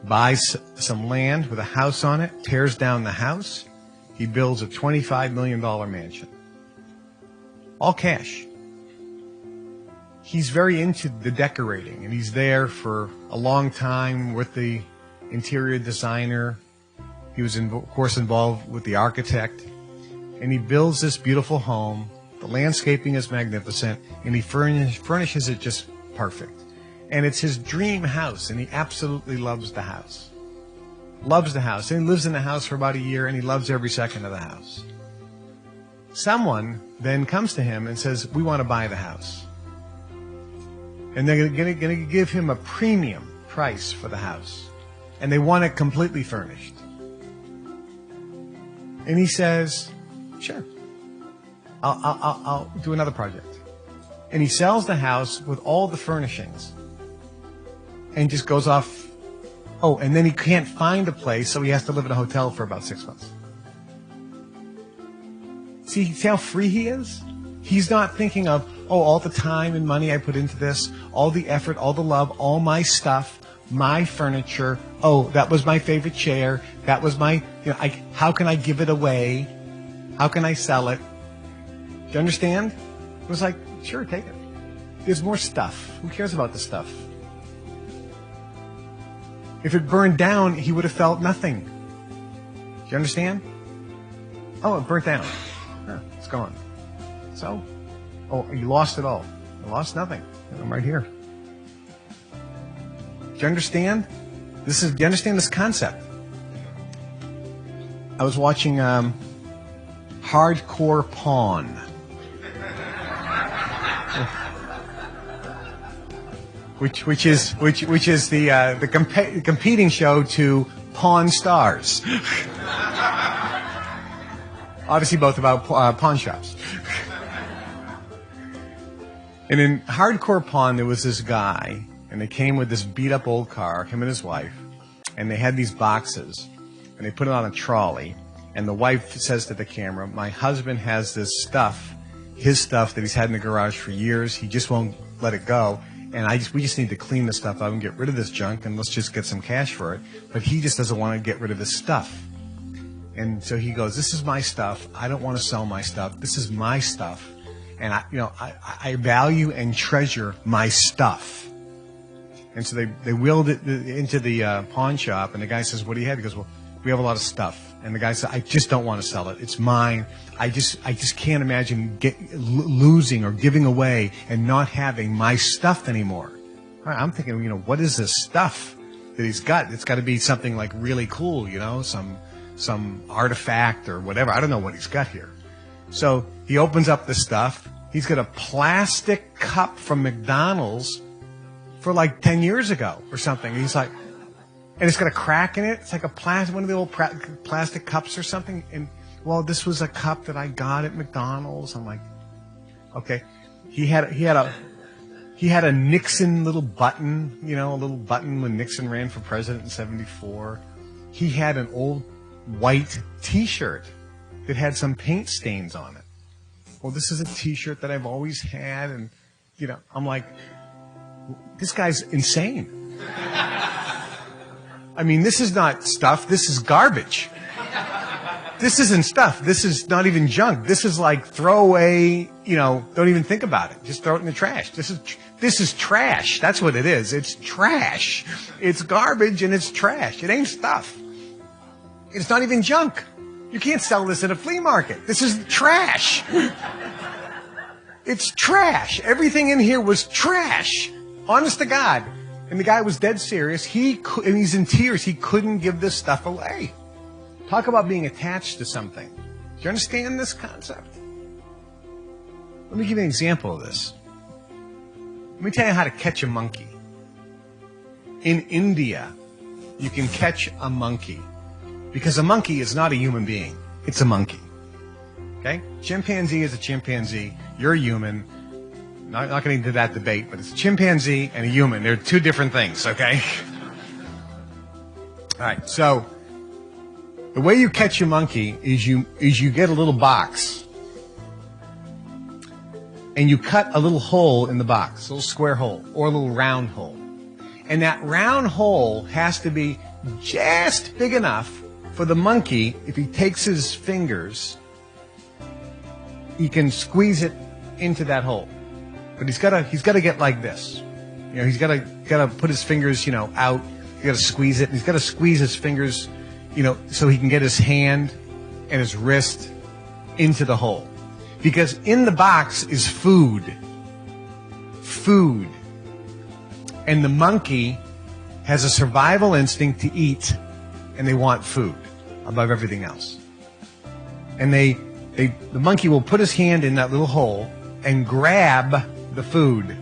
buys some land with a house on it, tears down the house. He builds a $25 million mansion. All cash. He's very into the decorating, and he's there for a long time with the interior designer. He was, of course, involved with the architect. And he builds this beautiful home. The landscaping is magnificent, and he furnishes it just perfect. And it's his dream house, and he absolutely loves the house. Loves the house. And he lives in the house for about a year, and he loves every second of the house. Someone then comes to him and says, we want to buy the house. And they're going to give him a premium price for the house. And they want it completely furnished. And he says, sure, I'll do another project. And he sells the house with all the furnishings. And just goes off. Oh, and then he can't find a place, so he has to live in a hotel for about 6 months. See how free he is? He's not thinking of, oh, all the time and money I put into this, all the effort, all the love, all my stuff, my furniture. Oh, that was my favorite chair. That was my, how can I give it away? How can I sell it? Do you understand? It was like, sure, take it. There's more stuff. Who cares about the stuff? If it burned down, he would have felt nothing. Do you understand? Oh, it burnt down. It's gone. So? Oh, you lost it all. I lost nothing. I'm right here. Do you understand? Do you understand this concept? I was watching Hardcore Pawn. Which is the competing show to Pawn Stars. Obviously both about pawn shops. And in Hardcore Pawn, there was this guy, and they came with this beat-up old car, him and his wife, and they had these boxes, and they put it on a trolley, and the wife says to the camera, my husband has this stuff, his stuff that he's had in the garage for years, he just won't let it go, and we just need to clean this stuff up and get rid of this junk, and let's just get some cash for it, but he just doesn't want to get rid of his stuff. And so he goes, this is my stuff, I don't want to sell my stuff, this is my stuff. And I value and treasure my stuff. And so they wheeled it into the pawn shop, and the guy says, what do you have? He goes, well, we have a lot of stuff. And the guy said, I just don't want to sell it. It's mine. I just can't imagine losing or giving away and not having my stuff anymore. All right, I'm thinking, what is this stuff that he's got? It's got to be something like really cool, some artifact or whatever. I don't know what he's got here. So he opens up the stuff. He's got a plastic cup from McDonald's for like 10 years ago or something. He's like, and it's got a crack in it. It's like one of the old plastic cups or something. And well, this was a cup that I got at McDonald's. I'm like, okay. He had a Nixon little button, a little button when Nixon ran for president in '74. He had an old white T-shirt that had some paint stains on it. Well, this is a T-shirt that I've always had, and, I'm like, this guy's insane. I mean, this is not stuff. This is garbage. This isn't stuff. This is not even junk. This is like throw away, don't even think about it. Just throw it in the trash. This is trash. That's what it is. It's trash. It's garbage and it's trash. It ain't stuff. It's not even junk. You can't sell this at a flea market. This is trash. It's trash. Everything in here was trash. Honest to God. And the guy was dead serious. And he's in tears. He couldn't give this stuff away. Talk about being attached to something. Do you understand this concept? Let me give you an example of this. Let me tell you how to catch a monkey. In India, you can catch a monkey because a monkey is not a human being. It's a monkey. Okay? Chimpanzee is a chimpanzee. You're a human. Not getting into that debate, but it's a chimpanzee and a human. They're two different things, okay? All right, so the way you catch a monkey is you get a little box and you cut a little hole in the box, a little square hole or a little round hole. And that round hole has to be just big enough for the monkey, if he takes his fingers, he can squeeze it into that hole. But he's got to get like this. You know, he's got to put his fingers, out. He's got to squeeze it. He's got to squeeze his fingers, so he can get his hand and his wrist into the hole. Because in the box is food. Food. And the monkey has a survival instinct to eat, and they want food above everything else. And the monkey will put his hand in that little hole and grab the food.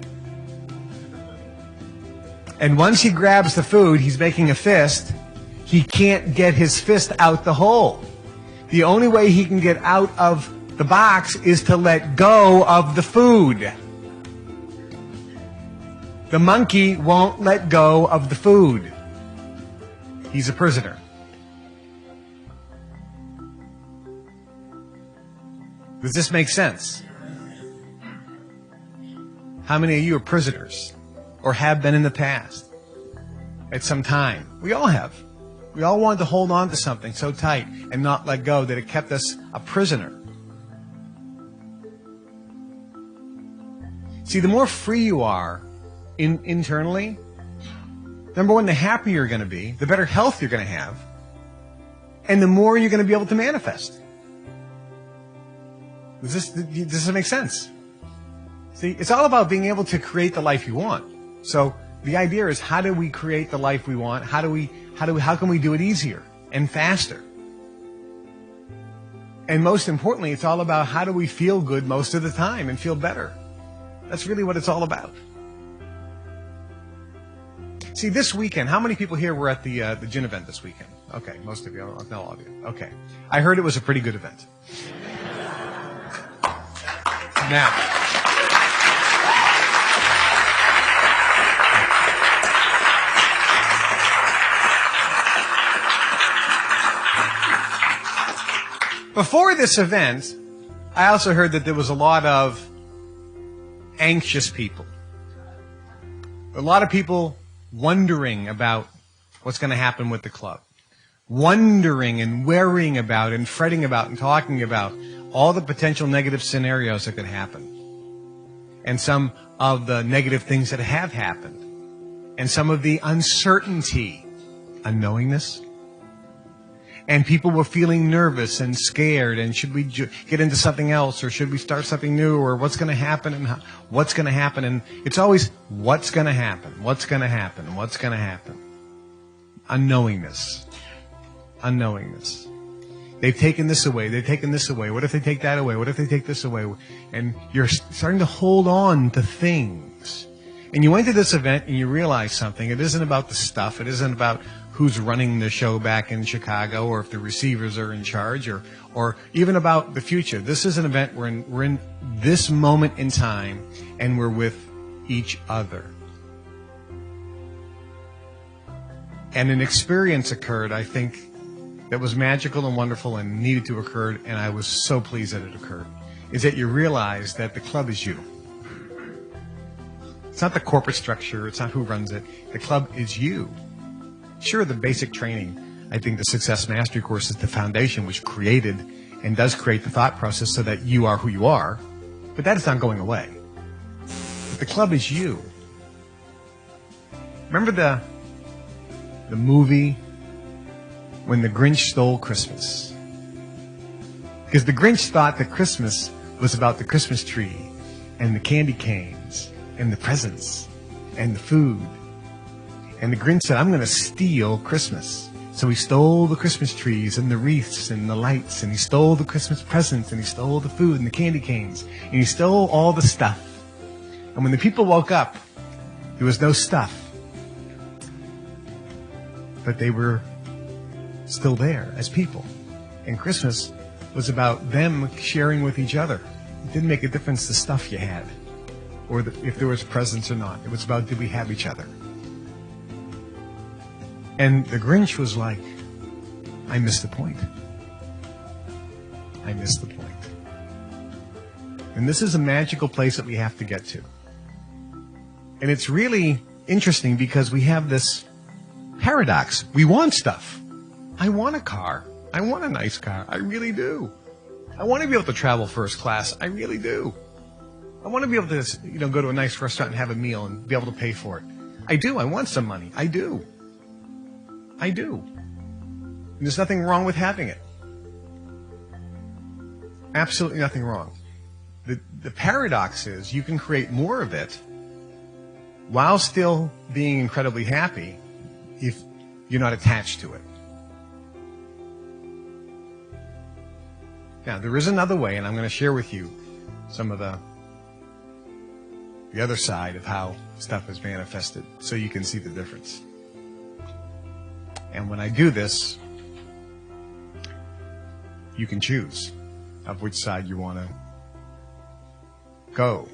And once he grabs the food, he's making a fist. He can't get his fist out the hole. The only way he can get out of the box is to let go of the food. The monkey won't let go of the food. He's a prisoner. Does this make sense? How many of you are prisoners or have been in the past at some time? We all have. We all wanted to hold on to something so tight and not let go that it kept us a prisoner. See, the more free you are internally, number one, the happier you're going to be, the better health you're going to have, and the more you're going to be able to manifest. Does this make sense? See, it's all about being able to create the life you want. So the idea is, how do we create the life we want? How can we do it easier and faster? And most importantly, it's all about how do we feel good most of the time and feel better. That's really what it's all about. See, this weekend, how many people here were at the gin event this weekend? Okay, most of you. Not all of you. Okay. I heard it was a pretty good event. Now, before this event, I also heard that there was a lot of anxious people. A lot of people wondering about what's going to happen with the club. Wondering and worrying about and fretting about and talking about all the potential negative scenarios that could happen. And some of the negative things that have happened. And some of the uncertainty, unknowingness. And people were feeling nervous and scared, and should we get into something else, or should we start something new, or what's going to happen, and what's going to happen, and it's always what's going to happen, what's going to happen, what's going to happen. Unknowingness. Unknowingness. They've taken this away, they've taken this away, what if they take that away, what if they take this away, and you're starting to hold on to things. And you went to this event and you realized something. It isn't about the stuff, it isn't about who's running the show back in Chicago, or if the receivers are in charge, or even about the future. This is an event we're in this moment in time, and we're with each other. And an experience occurred, I think, that was magical and wonderful and needed to occur, and I was so pleased that it occurred, is that you realize that the club is you. It's not the corporate structure, it's not who runs it. The club is you. Sure, the basic training, I think the Success Mastery course is the foundation which created and does create the thought process so that you are who you are, but that is not going away. But the club is you. Remember the movie When the Grinch Stole Christmas? Because the Grinch thought that Christmas was about the Christmas tree and the candy canes and the presents and the food. And the Grinch said, I'm going to steal Christmas. So he stole the Christmas trees and the wreaths and the lights, and he stole the Christmas presents, and he stole the food and the candy canes, and he stole all the stuff. And when the people woke up, there was no stuff. But they were still there as people. And Christmas was about them sharing with each other. It didn't make a difference the stuff you had, or if there was presents or not. It was about, did we have each other? And the Grinch was like, I missed the point. I missed the point. And this is a magical place that we have to get to. And it's really interesting because we have this paradox. We want stuff. I want a car. I want a nice car. I really do. I want to be able to travel first class. I really do. I want to be able to, go to a nice restaurant and have a meal and be able to pay for it. I do. I want some money. I do. I do. And there's nothing wrong with having it. Absolutely nothing wrong. The paradox is you can create more of it while still being incredibly happy if you're not attached to it. Now, there is another way, and I'm going to share with you some of the other side of how stuff is manifested so you can see the difference. And when I do this, you can choose of which side you want to go,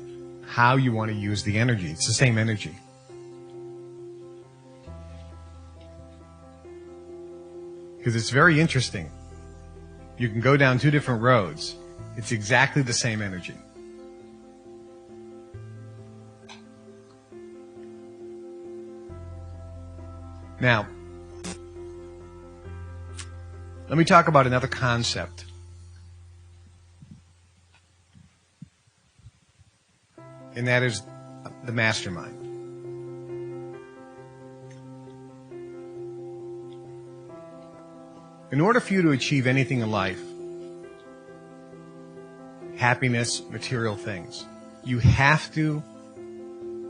how you want to use the energy. It's the same energy. Because it's very interesting. You can go down two different roads. It's exactly the same energy. Now, let me talk about another concept. And that is the mastermind. In order for you to achieve anything in life, happiness, material things, you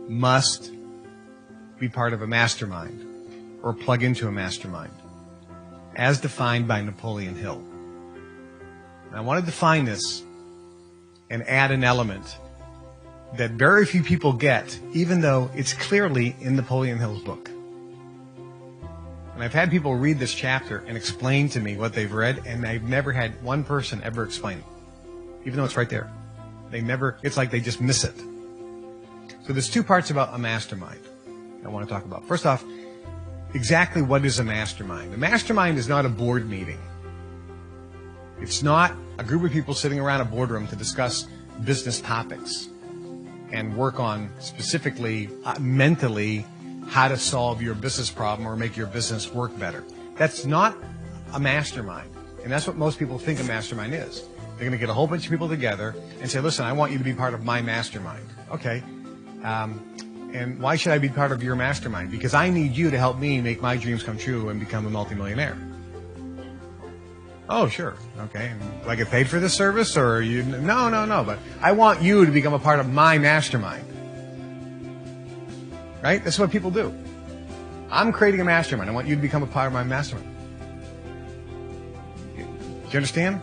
must be part of a mastermind or plug into a mastermind, as defined by Napoleon Hill. And I want to define this and add an element that very few people get, even though it's clearly in Napoleon Hill's book. And I've had people read this chapter and explain to me what they've read, and I've never had one person ever explain it, even though it's right there. It's like they just miss it. So there's two parts about a mastermind I want to talk about. First off, exactly what is a mastermind? A mastermind is not a board meeting. It's not a group of people sitting around a boardroom to discuss business topics and work on specifically, mentally, how to solve your business problem or make your business work better. That's not a mastermind. And that's what most people think a mastermind is. They're going to get a whole bunch of people together and say, listen, I want you to be part of my mastermind. Okay. And why should I be part of your mastermind? Because I need you to help me make my dreams come true and become a multimillionaire. Oh, sure. Okay. And do I get paid for this service or you? No. But I want you to become a part of my mastermind. Right? That's what people do. I'm creating a mastermind. I want you to become a part of my mastermind. Do you understand?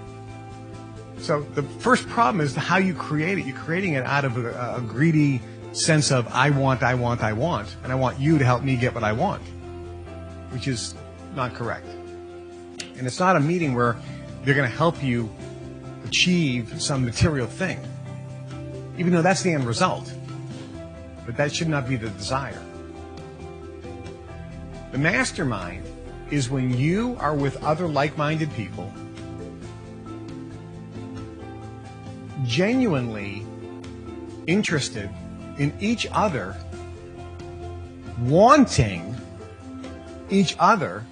So the first problem is how you create it. You're creating it out of a greedy sense of I want, and I want you to help me get what I want, which is not correct. And it's not a meeting where they're going to help you achieve some material thing, even though that's the end result. But that should not be the desire. The mastermind is when you are with other like-minded people, genuinely interested in each other, wanting each other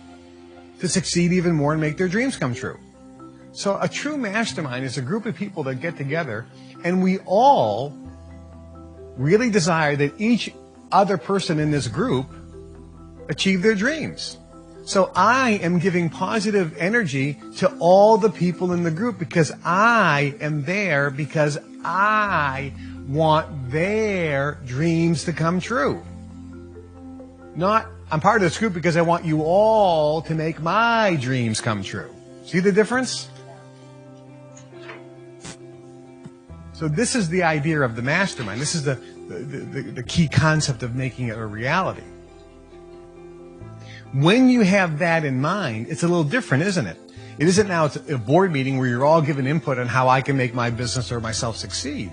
to succeed even more and make their dreams come true. So a true mastermind is a group of people that get together and we all really desire that each other person in this group achieve their dreams. So I am giving positive energy to all the people in the group because I am there because I want their dreams to come true. Not I'm part of this group because I want you all to make my dreams come true. See the difference? So this is the idea of the mastermind. This is the key concept of making it a reality. When you have that in mind, it's a little different, isn't it? It isn't now it's a board meeting where you're all given input on how I can make my business or myself succeed.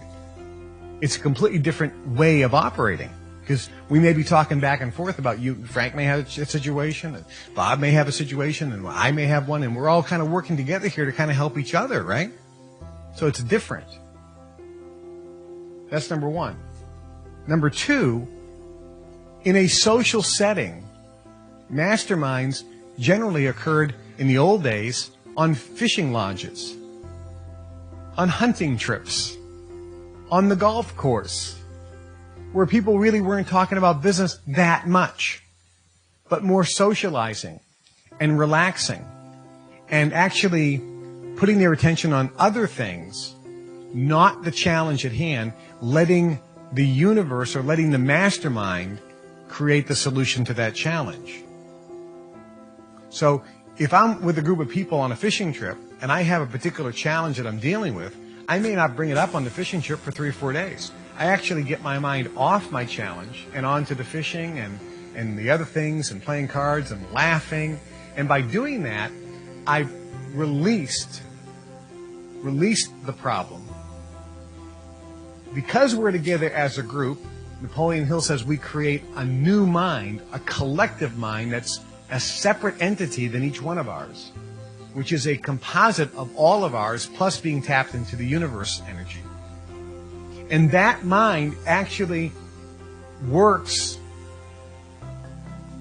It's a completely different way of operating. Because we may be talking back and forth about you. Frank may have a situation, and Bob may have a situation, and I may have one, and we're all kind of working together here to kind of help each other, right? So it's different. That's number one. Number two, in a social setting, masterminds generally occurred in the old days on fishing lodges, on hunting trips, on the golf course, where people really weren't talking about business that much, but more socializing and relaxing and actually putting their attention on other things, not the challenge at hand, letting the universe or letting the mastermind create the solution to that challenge. So if I'm with a group of people on a fishing trip and I have a particular challenge that I'm dealing with, I may not bring it up on the fishing trip for 3 or 4 days. I actually get my mind off my challenge and onto the fishing and the other things and playing cards and laughing. And by doing that, I've released the problem. Because we're together as a group, Napoleon Hill says we create a new mind, a collective mind that's a separate entity than each one of ours, which is a composite of all of ours plus being tapped into the universe energy. And that mind actually works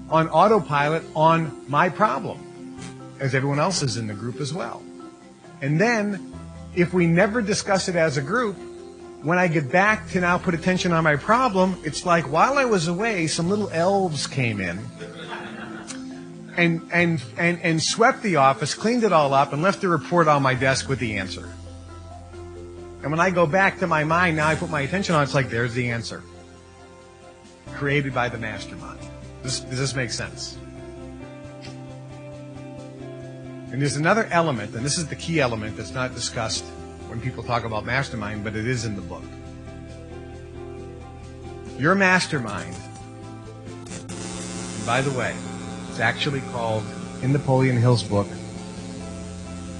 on autopilot on my problem, as everyone else is in the group as well. And then, if we never discuss it as a group, when I get back to now put attention on my problem, it's like while I was away, some little elves came in and swept the office, cleaned it all up, and left a report on my desk with the answer. And when I go back to my mind, now I put my attention on it, it's like, there's the answer. Created by the mastermind. Does this make sense? And there's another element, and this is the key element that's not discussed when people talk about mastermind, but it is in the book. Your mastermind, and by the way, it's actually called, in Napoleon Hill's book,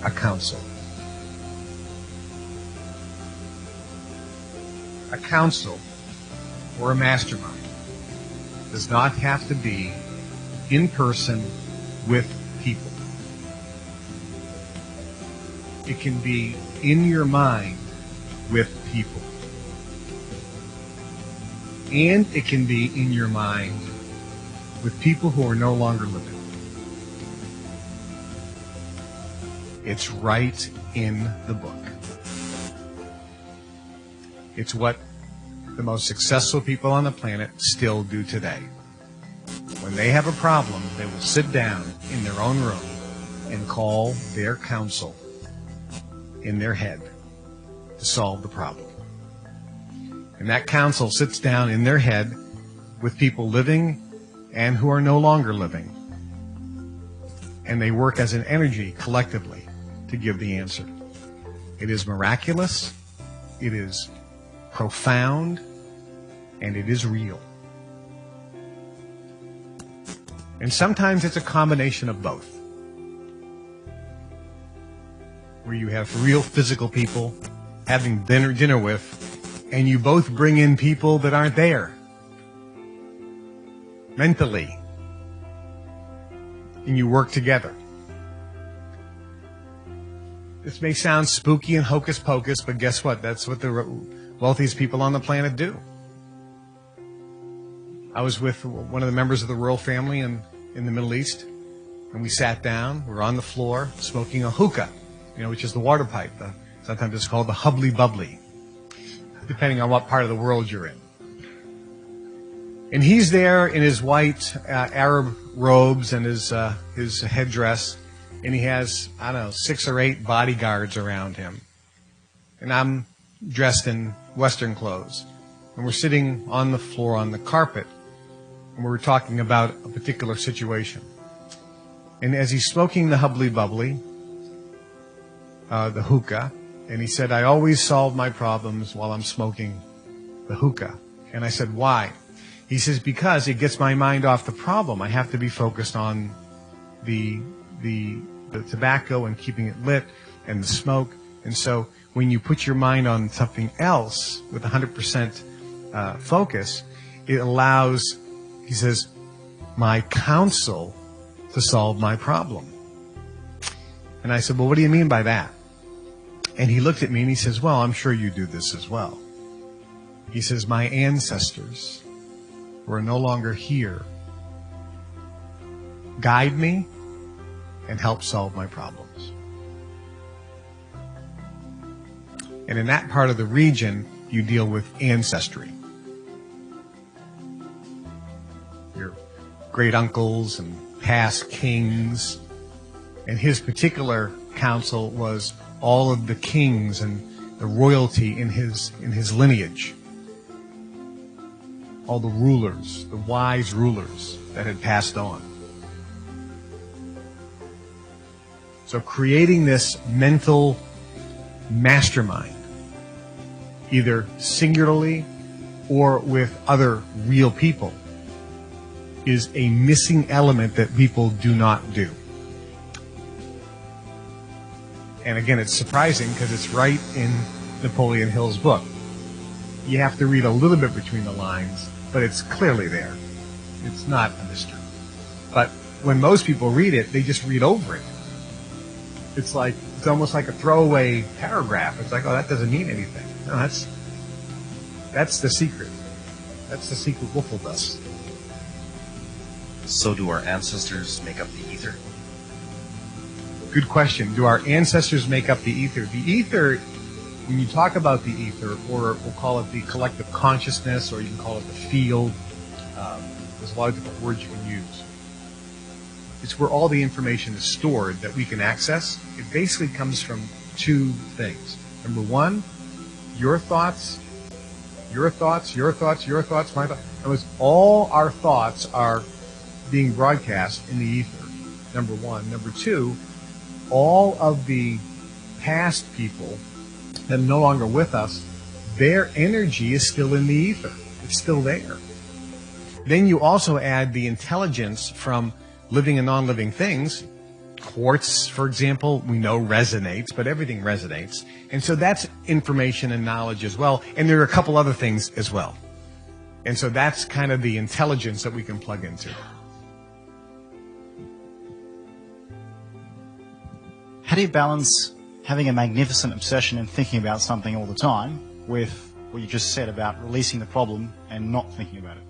a council. A council or a mastermind does not have to be in person with people. It can be in your mind with people. And it can be in your mind with people who are no longer living. It's right in the book. It's what the most successful people on the planet still do today. When they have a problem, they will sit down in their own room and call their counsel in their head to solve the problem. And that counsel sits down in their head with people living and who are no longer living. And they work as an energy collectively to give the answer. It is miraculous. It is profound, and it is real. And sometimes it's a combination of both, where you have real physical people having dinner with, and you both bring in people that aren't there mentally, and you work together. This may sound spooky and hocus pocus, but guess what? That's what the wealthiest people on the planet do. I was with one of the members of the royal family in the Middle East, and we sat down. We were on the floor smoking a hookah, which is the water pipe. Sometimes it's called the hubbly bubbly, depending on what part of the world you're in. And he's there in his white Arab robes and his headdress, and he has, 6 or 8 bodyguards around him. And I'm dressed in Western clothes. And we're sitting on the floor on the carpet. and we were talking about a particular situation. And as he's smoking the hubbly bubbly, the hookah, and he said, I always solve my problems while I'm smoking the hookah. And I said, why? He says, because it gets my mind off the problem. I have to be focused on the tobacco and keeping it lit and the smoke. And so when you put your mind on something else with 100% focus, it allows, he says, my counsel to solve my problem. And I said, well, what do you mean by that? And he looked at me and he says, well, I'm sure you do this as well. He says, my ancestors who are no longer here guide me and help solve my problems. And in that part of the region, you deal with ancestry. Your great uncles and past kings. And his particular counsel was all of the kings and the royalty in his lineage. All the rulers, the wise rulers that had passed on. So creating this mental mastermind, either singularly or with other real people, is a missing element that people do not do. And again, it's surprising because it's right in Napoleon Hill's book. You have to read a little bit between the lines, but it's clearly there. It's not a mystery. But when most people read it, they just read over it. It's almost like a throwaway paragraph. It's like, oh, that doesn't mean anything. No, that's the secret. That's the secret Wiffle dust. So do our ancestors make up the ether? Good question. Do our ancestors make up the ether? The ether, when you talk about the ether, or we'll call it the collective consciousness, or you can call it the field, there's a lot of different words you can use. It's where all the information is stored that we can access. It basically comes from two things. Number one, your thoughts, my thoughts. In other words, all our thoughts are being broadcast in the ether, number one. Number two, all of the past people that are no longer with us, their energy is still in the ether. It's still there. Then you also add the intelligence from living and non-living things. Quartz, for example, we know resonates, but everything resonates. And so that's information and knowledge as well. And there are a couple other things as well. And so that's kind of the intelligence that we can plug into. How do you balance having a magnificent obsession and thinking about something all the time with what you just said about releasing the problem and not thinking about it?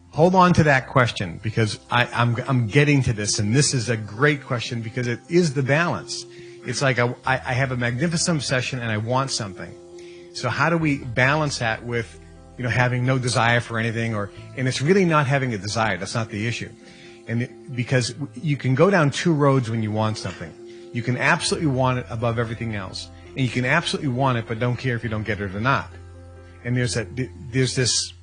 Hold on to that question, because I'm getting to this, and this is a great question because it is the balance. It's like I have a magnificent obsession and I want something. So how do we balance that with, having no desire for anything, and it's really not having a desire. That's not the issue. Because you can go down two roads when you want something. You can absolutely want it above everything else, and you can absolutely want it but don't care if you don't get it or not. And there's this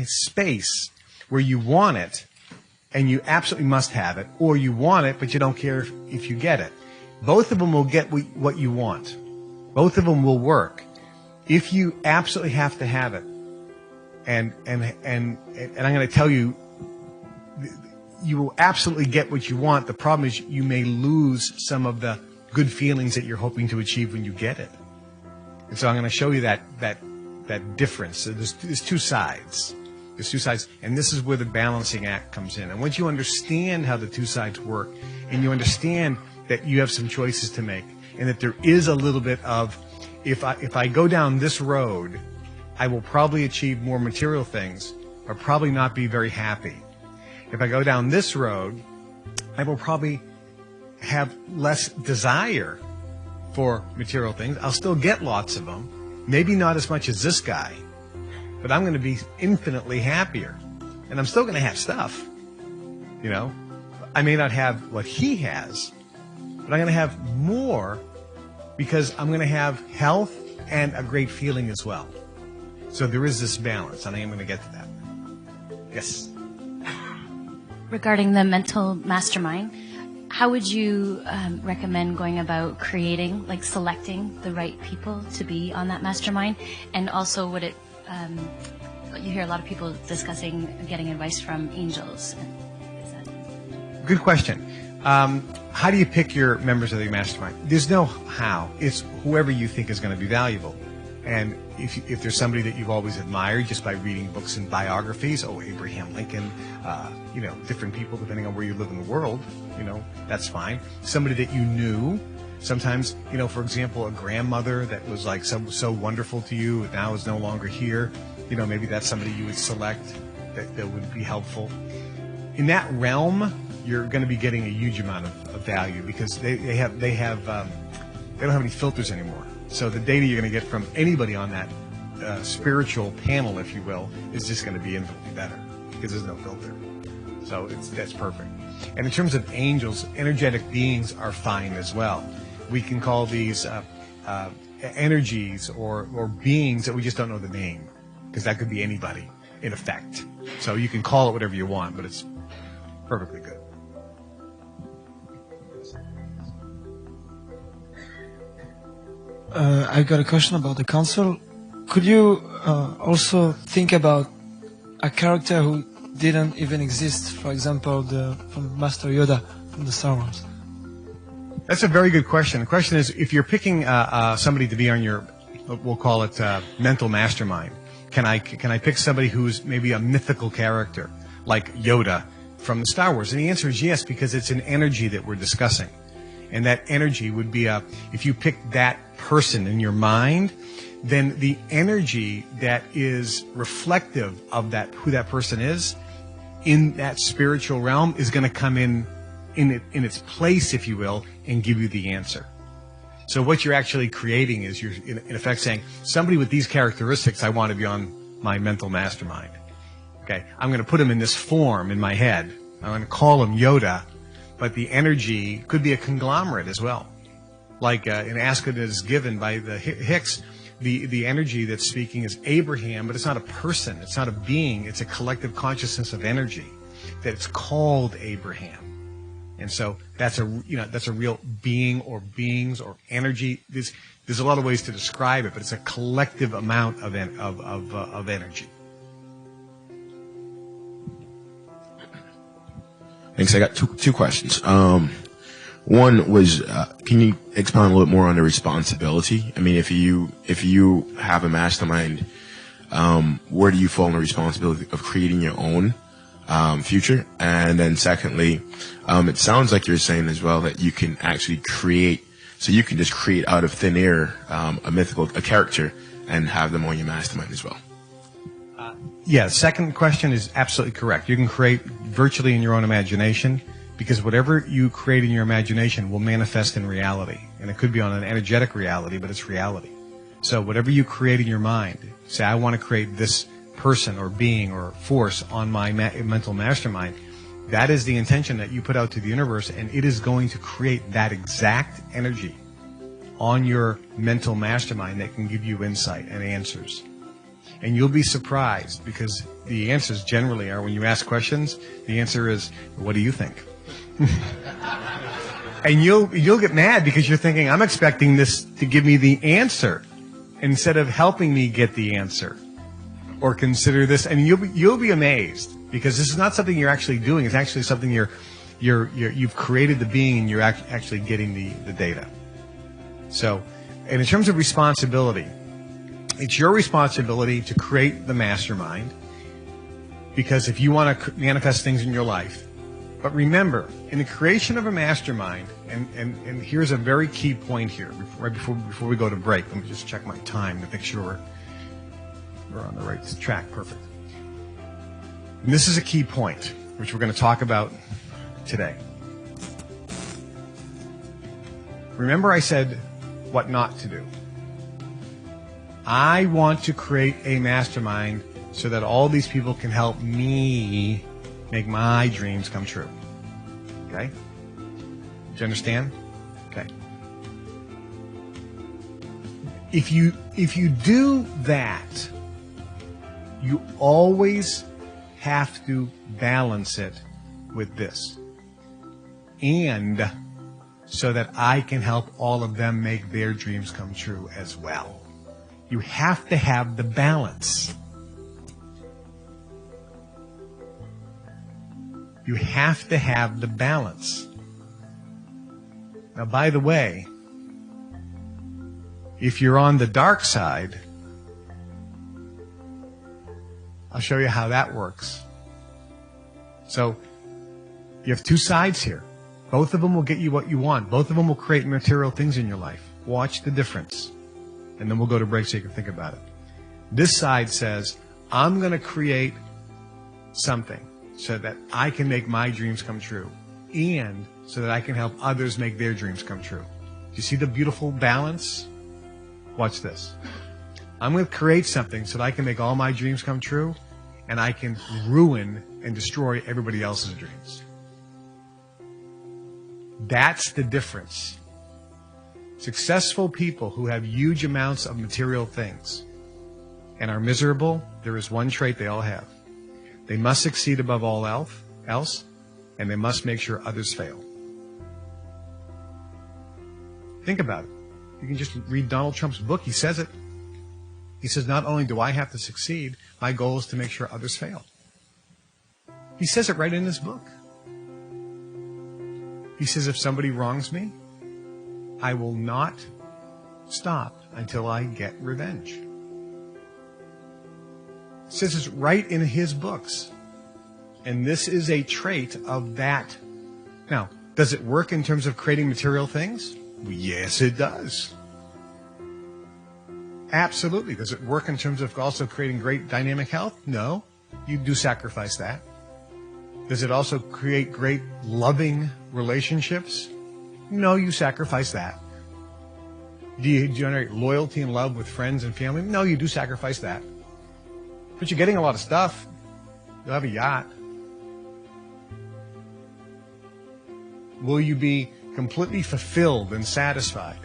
space where you want it and you absolutely must have it, or you want it but you don't care if you get it. Both of them will get what you want. Both of them will work. If you absolutely have to have it, and I'm going to tell you, you will absolutely get what you want. The problem is you may lose some of the good feelings that you're hoping to achieve when you get it. And so I'm going to show you that difference. So there's two sides. There's two sides, and this is where the balancing act comes in. And once you understand how the two sides work, and you understand that you have some choices to make, and that there is a little bit of, if I go down this road, I will probably achieve more material things, but probably not be very happy. If I go down this road, I will probably have less desire for material things. I'll still get lots of them. Maybe not as much as this guy, but I'm going to be infinitely happier. And I'm still going to have stuff. I may not have what he has, but I'm going to have more because I'm going to have health and a great feeling as well. So there is this balance, and I am going to get to that. Yes. Regarding the mental mastermind, how would you recommend going about creating, like selecting the right people to be on that mastermind? And also, would it, you hear a lot of people discussing getting advice from angels. Good question. How do you pick your members of the mastermind? There's no how. It's whoever you think is going to be valuable. And if there's somebody that you've always admired just by reading books and biographies, Abraham Lincoln, different people depending on where you live in the world, that's fine. Somebody that you knew, sometimes, for example, a grandmother that was like so wonderful to you and now is no longer here, maybe that's somebody you would select that would be helpful. In that realm, you're going to be getting a huge amount of value because they don't have any filters anymore. So the data you're going to get from anybody on that spiritual panel, if you will, is just going to be infinitely better because there's no filter. So that's perfect. And in terms of angels, energetic beings are fine as well. We can call these energies or beings that we just don't know the name because that could be anybody in effect. So you can call it whatever you want, but it's perfectly good. I've got a question about the council. Could you also think about a character who didn't even exist, for example, from Master Yoda from the Star Wars? That's a very good question. The question is, if you're picking somebody to be on your, we'll call it mental mastermind, can I pick somebody who's maybe a mythical character, like Yoda from the Star Wars? And the answer is yes, because it's an energy that we're discussing. And that energy would be if you pick that person in your mind, then the energy that is reflective of who that person is in that spiritual realm is going to come in its place, if you will, and give you the answer. So what you're actually creating is you're in effect saying, somebody with these characteristics, I want to be on my mental mastermind. Okay, I'm going to put him in this form in my head. I'm going to call him Yoda, but the energy could be a conglomerate as well. Like in Ask It Is Given by the Hicks, the energy that's speaking is Abraham, but it's not a person, it's not a being, it's a collective consciousness of energy that it's called Abraham. And so that's a real being or beings or energy. There's a lot of ways to describe it, but it's a collective amount of energy. Thanks. I got two questions. One was, can you expound a little bit more on the responsibility? I mean, if you have a mastermind, where do you fall in the responsibility of creating your own future? And then secondly, it sounds like you're saying as well that you can actually create, so you can just create out of thin air a character and have them on your mastermind as well. Yeah, second question is absolutely correct. You can create virtually in your own imagination, because whatever you create in your imagination will manifest in reality. And it could be on an energetic reality, but it's reality. So whatever you create in your mind, say, I want to create this person or being or force on my mental mastermind, that is the intention that you put out to the universe, and it is going to create that exact energy on your mental mastermind that can give you insight and answers. And you'll be surprised, because the answers generally are, when you ask questions, the answer is, what do you think? And you'll get mad because you're thinking, I'm expecting this to give me the answer instead of helping me get the answer. Or consider this, and you'll be amazed, because this is not something you're actually doing. It's actually something you've created the being, and you're actually getting the data. So, and in terms of responsibility, it's your responsibility to create the mastermind, because if you want to manifest things in your life. But remember, in the creation of a mastermind, and here's a very key point here, right before we go to break, let me just check my time to make sure we're on the right track. Perfect. And this is a key point, which we're going to talk about today. Remember I said what not to do. I want to create a mastermind so that all these people can help me make my dreams come true. Okay? Do you understand? Okay. If you do that, you always have to balance it with this. And so that I can help all of them make their dreams come true as well. You have to have the balance. You have to have the balance. Now, by the way, if you're on the dark side, I'll show you how that works. So, you have two sides here. Both of them will get you what you want. Both of them will create material things in your life. Watch the difference. And then we'll go to break so you can think about it. This side says, I'm going to create something so that I can make my dreams come true. And so that I can help others make their dreams come true. Do you see the beautiful balance? Watch this. I'm going to create something so that I can make all my dreams come true. And I can ruin and destroy everybody else's dreams. That's the difference. Successful people who have huge amounts of material things and are miserable, there is one trait they all have. They must succeed above all else, and they must make sure others fail. Think about it. You can just read Donald Trump's book. He says it. He says, not only do I have to succeed, my goal is to make sure others fail. He says it right in his book. He says, if somebody wrongs me, I will not stop until I get revenge. He says it's right in his books. And this is a trait of that. Now, does it work in terms of creating material things? Well, yes, it does. Absolutely. Does it work in terms of also creating great dynamic health? No. You do sacrifice that. Does it also create great loving relationships? No, you sacrifice that. Do you generate loyalty and love with friends and family? No, you do sacrifice that. But you're getting a lot of stuff. You'll have a yacht. Will you be completely fulfilled and satisfied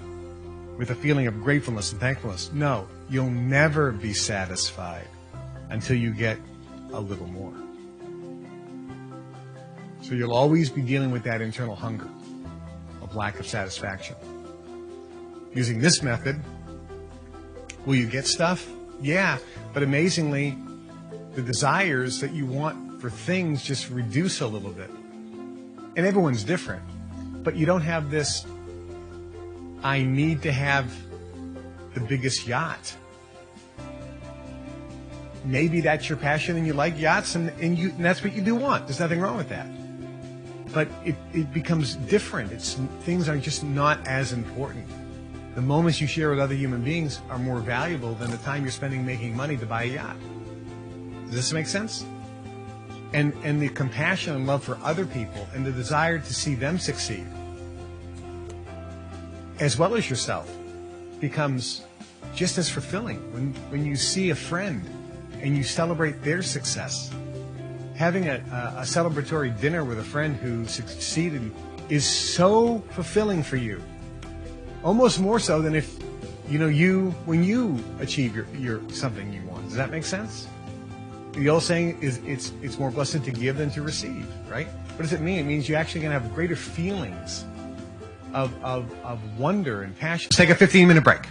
with a feeling of gratefulness and thankfulness? No, you'll never be satisfied until you get a little more. So you'll always be dealing with that internal hunger of lack of satisfaction. Using this method, will you get stuff? Yeah, but amazingly, the desires that you want for things just reduce a little bit. And everyone's different. But you don't have this, I need to have the biggest yacht. Maybe that's your passion and you like yachts and that's what you do want. There's nothing wrong with that. But it becomes different. Things are just not as important. The moments you share with other human beings are more valuable than the time you're spending making money to buy a yacht. Does this make sense? And the compassion and love for other people and the desire to see them succeed, as well as yourself, becomes just as fulfilling when you see a friend and you celebrate their success. Having a celebratory dinner with a friend who succeeded is so fulfilling for you. Almost more so than if, when you achieve your something you want. Does that make sense? The old saying is it's more blessed to give than to receive, right? What does it mean? It means you're actually going to have greater feelings of wonder and passion. Let's take a 15-minute break.